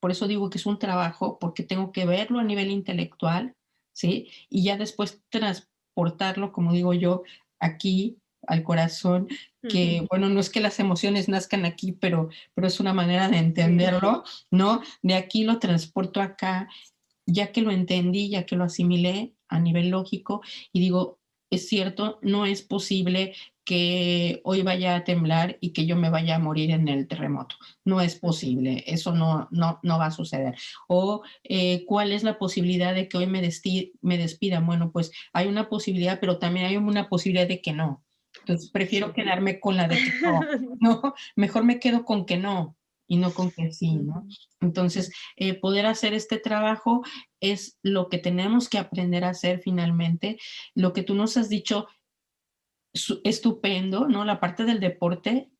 por eso digo que es un trabajo, porque tengo que verlo a nivel intelectual, ¿sí? Y ya después transportarlo, como digo yo, aquí al corazón, Ujú. que bueno, no es que las emociones nazcan aquí, pero es una manera de Sí. entenderlo, ¿no? De aquí lo transporto acá, ya que lo entendí, ya que lo asimilé a nivel lógico y digo, es cierto, no es posible que hoy vaya a temblar y que yo me vaya a morir en el terremoto. No es Ujú. posible, eso no va a suceder. O cuál es la posibilidad de que hoy me despidan. Bueno, pues hay una posibilidad, pero también hay una posibilidad de que no. Entonces prefiero Sí. quedarme con la de que no, no, mejor me quedo con que no y no con que sí, ¿no? Ujú. Entonces, poder hacer este trabajo es lo que tenemos que aprender a hacer finalmente. Lo que tú nos has dicho, estupendo, ¿no? La parte del deporte,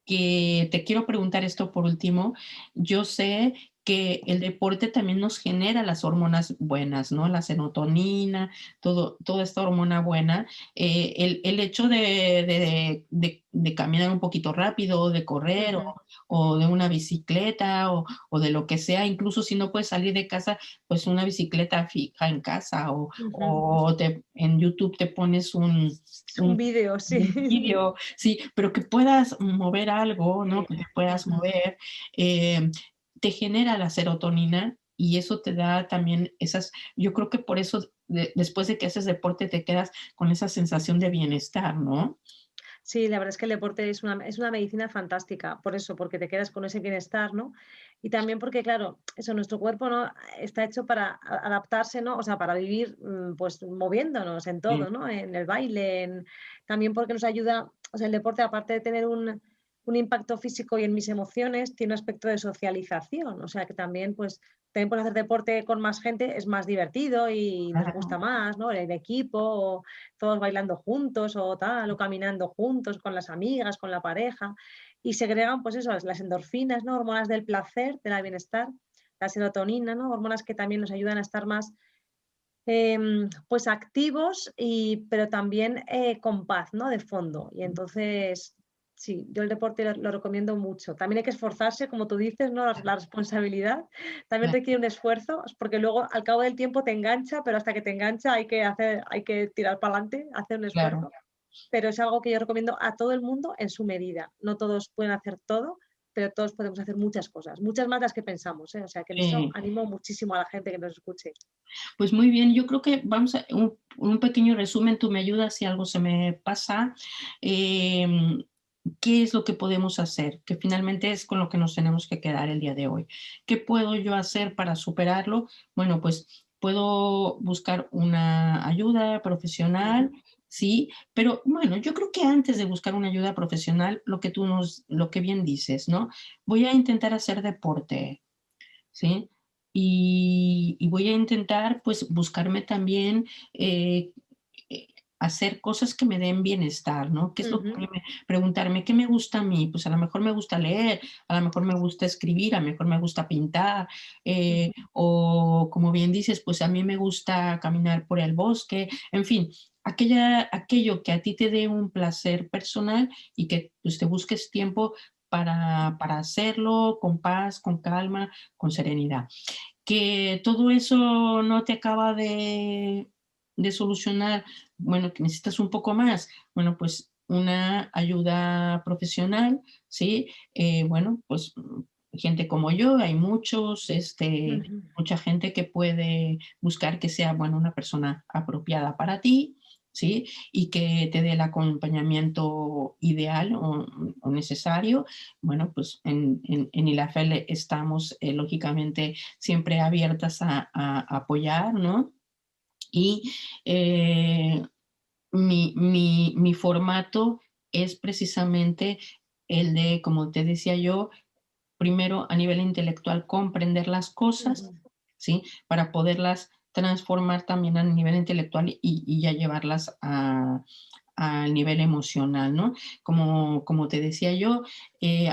que te quiero preguntar esto por último. Yo sé que el deporte también nos genera las hormonas buenas, ¿no? La serotonina, toda esta hormona buena. El hecho de caminar un poquito rápido, de correr Ujú, o de una bicicleta o de lo que sea, incluso si no puedes salir de casa, pues una bicicleta fija en casa ujú. o en YouTube te pones Un un vídeo, sí. un vídeo, sí, pero que puedas mover algo, ¿no? Sí. Que te puedas Ujú. mover, eh, te genera la serotonina y eso te da también esas, yo creo que por eso después de que haces deporte te quedas con esa sensación de bienestar, ¿no? Sí, la verdad es que el deporte es una medicina fantástica, por eso, porque te quedas con ese bienestar, ¿no? Y también porque, claro, eso, nuestro cuerpo, ¿no? Está hecho para adaptarse, ¿no? O sea, para vivir, pues, moviéndonos en Sí, todo, ¿no? En el baile, también porque nos ayuda, o sea, el deporte, aparte de tener un impacto físico y en mis emociones, tiene un aspecto de socialización, o sea, que también, pues, también por hacer deporte con más gente es más divertido y nos gusta claro, más, ¿no? El equipo, todos bailando juntos o tal, o caminando juntos con las amigas, con la pareja, y segregan, pues eso, las endorfinas, ¿no? Hormonas del placer, del bienestar, la serotonina, ¿no? Hormonas que también nos ayudan a estar más, pues activos y pero también, con paz, ¿no? De fondo. Y entonces, sí, yo el deporte lo recomiendo mucho. También hay que esforzarse, como tú dices, ¿no? La responsabilidad también claro, requiere un esfuerzo, porque luego al cabo del tiempo te engancha, pero hasta que te engancha hay que tirar para adelante, hacer un claro. esfuerzo. Pero es algo que yo recomiendo a todo el mundo en su medida. No todos pueden hacer todo, pero todos podemos hacer muchas cosas, muchas más de las que pensamos, ¿eh? O sea, que en eso Sí. animo muchísimo a la gente que nos escuche. Pues muy bien, yo creo que vamos a un pequeño resumen, tú me ayudas si algo se me pasa. Em, ¿Qué es lo que podemos hacer? Que finalmente es con lo que nos tenemos que quedar el día de hoy. ¿Qué puedo yo hacer para superarlo? Bueno, pues puedo buscar una ayuda profesional, Ujú, sí, pero bueno, yo creo que antes de buscar una ayuda profesional, lo que bien dices, ¿no? Voy a intentar hacer deporte, ¿sí? Y voy a intentar, pues, buscarme también, eh, eh, hacer cosas que me den bienestar, ¿no? ¿Qué es lo que a ujú, mí preguntarme qué me gusta a mí? Pues, a lo mejor me gusta leer, a lo mejor me gusta escribir, a lo mejor me gusta pintar, ujú. o como bien dices, pues, a mí me gusta caminar por el bosque, en fin, aquello que a ti te dé un placer personal y que, pues, te busques tiempo para hacerlo con paz, con calma, con serenidad. Que todo eso no te acaba de solucionar, bueno, que necesitas un poco más, bueno, pues una ayuda profesional, ¿sí? Bueno, pues gente como yo, hay muchos, Ujú, mucha gente que puede buscar que sea, bueno, una persona apropiada para ti, ¿sí? Y que te dé el acompañamiento ideal o necesario. Bueno, pues en ILAFEL estamos, lógicamente, siempre abiertas a apoyar, ¿no? Y mi formato es precisamente el de, como te decía yo, primero a nivel intelectual comprender las cosas, Ujú. ¿sí? Para poderlas transformar también a nivel intelectual y ya llevarlas al nivel emocional, ¿no? Como te decía yo,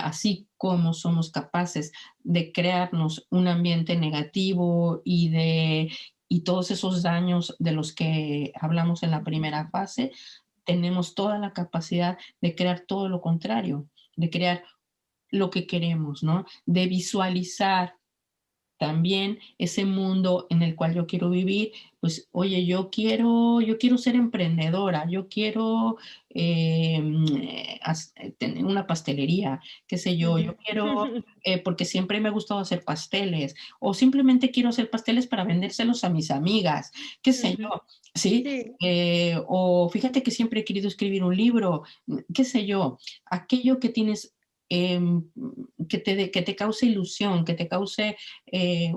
así como somos capaces de crearnos un ambiente negativo y todos esos daños de los que hablamos en la Ujú. primera fase, tenemos toda la capacidad de crear todo lo contrario, de crear lo que queremos, ¿no? De visualizar también ese mundo en el cual yo quiero vivir, pues, oye, yo quiero ser emprendedora, yo quiero tener una pastelería, qué sé yo Ujú. quiero, porque siempre me ha gustado hacer pasteles, o simplemente quiero hacer pasteles para vendérselos a mis amigas, qué sé Ujú. yo, ¿sí? Sí. O fíjate que siempre he querido escribir un libro, qué sé yo, aquello que tienes, que te cause ilusión, que te cause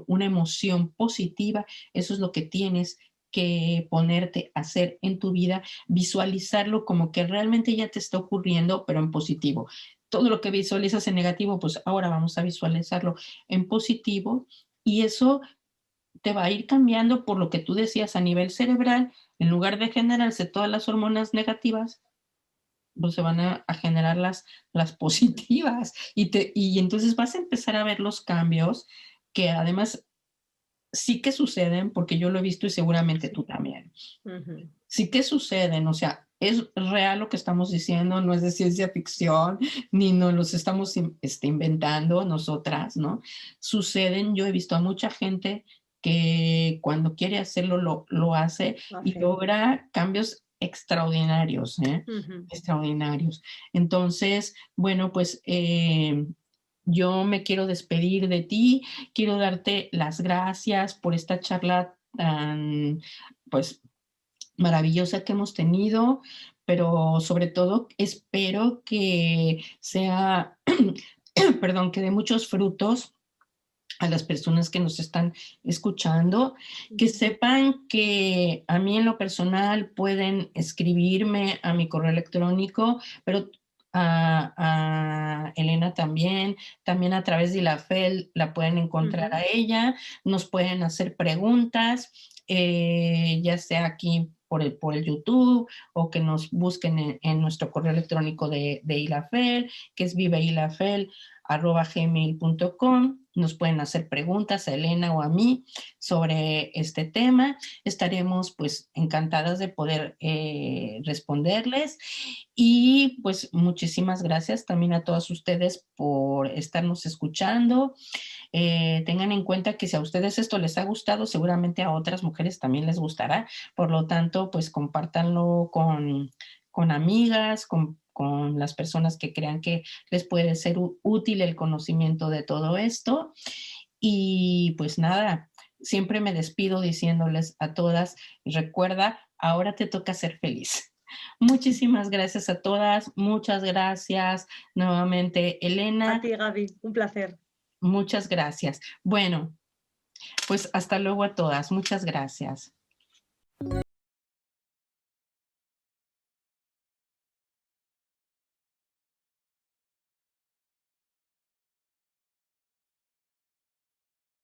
una emoción positiva, eso es lo que tienes que ponerte a hacer en tu vida, visualizarlo como que realmente ya te está ocurriendo, pero en positivo. Todo lo que visualizas en negativo, pues ahora vamos a visualizarlo en positivo y eso te va a ir cambiando por lo que tú decías a nivel cerebral, en lugar de generarse todas las hormonas negativas, pues se van a generar las positivas y entonces vas a empezar a ver los cambios que además sí que suceden, porque yo lo he visto y seguramente Sí. tú también. Ujú. Sí que suceden, o sea, es real lo que estamos diciendo, no es de ciencia ficción, ni nos los estamos inventando nosotras, ¿no? Suceden, yo he visto a mucha gente que cuando quiere hacerlo lo hace y Hace. logra cambios extraordinarios, ¿eh? Ujú. Extraordinarios. Entonces, bueno, pues yo me quiero despedir de ti, quiero darte las gracias por esta charla tan, pues, maravillosa que hemos tenido, pero sobre todo espero que sea, perdón, que dé muchos frutos a las personas que nos están escuchando, que Ujú. sepan que a mí en lo personal pueden escribirme a mi correo electrónico, pero a Elena también a través de la FEL la pueden encontrar Ujú. a ella, nos pueden hacer preguntas, ya sea aquí por el YouTube o que nos busquen en nuestro correo electrónico de ILAFEL, que es viveilafel@gmail.com. Nos pueden hacer preguntas a Elena o a mí sobre este tema. Estaremos pues encantadas de poder responderles y pues muchísimas gracias también a todas ustedes por estarnos escuchando. Tengan en cuenta que si a ustedes esto les ha gustado, seguramente a otras mujeres también les gustará. Por lo tanto, pues compártanlo con amigas, con las personas que crean que les puede ser útil el conocimiento de todo esto. Y pues nada, siempre me despido diciéndoles a todas, recuerda, ahora te toca ser feliz. Muchísimas gracias a todas, muchas gracias nuevamente, A Elena, ti, Gaby, un placer. muchas gracias. Bueno, pues hasta luego a todas, muchas gracias.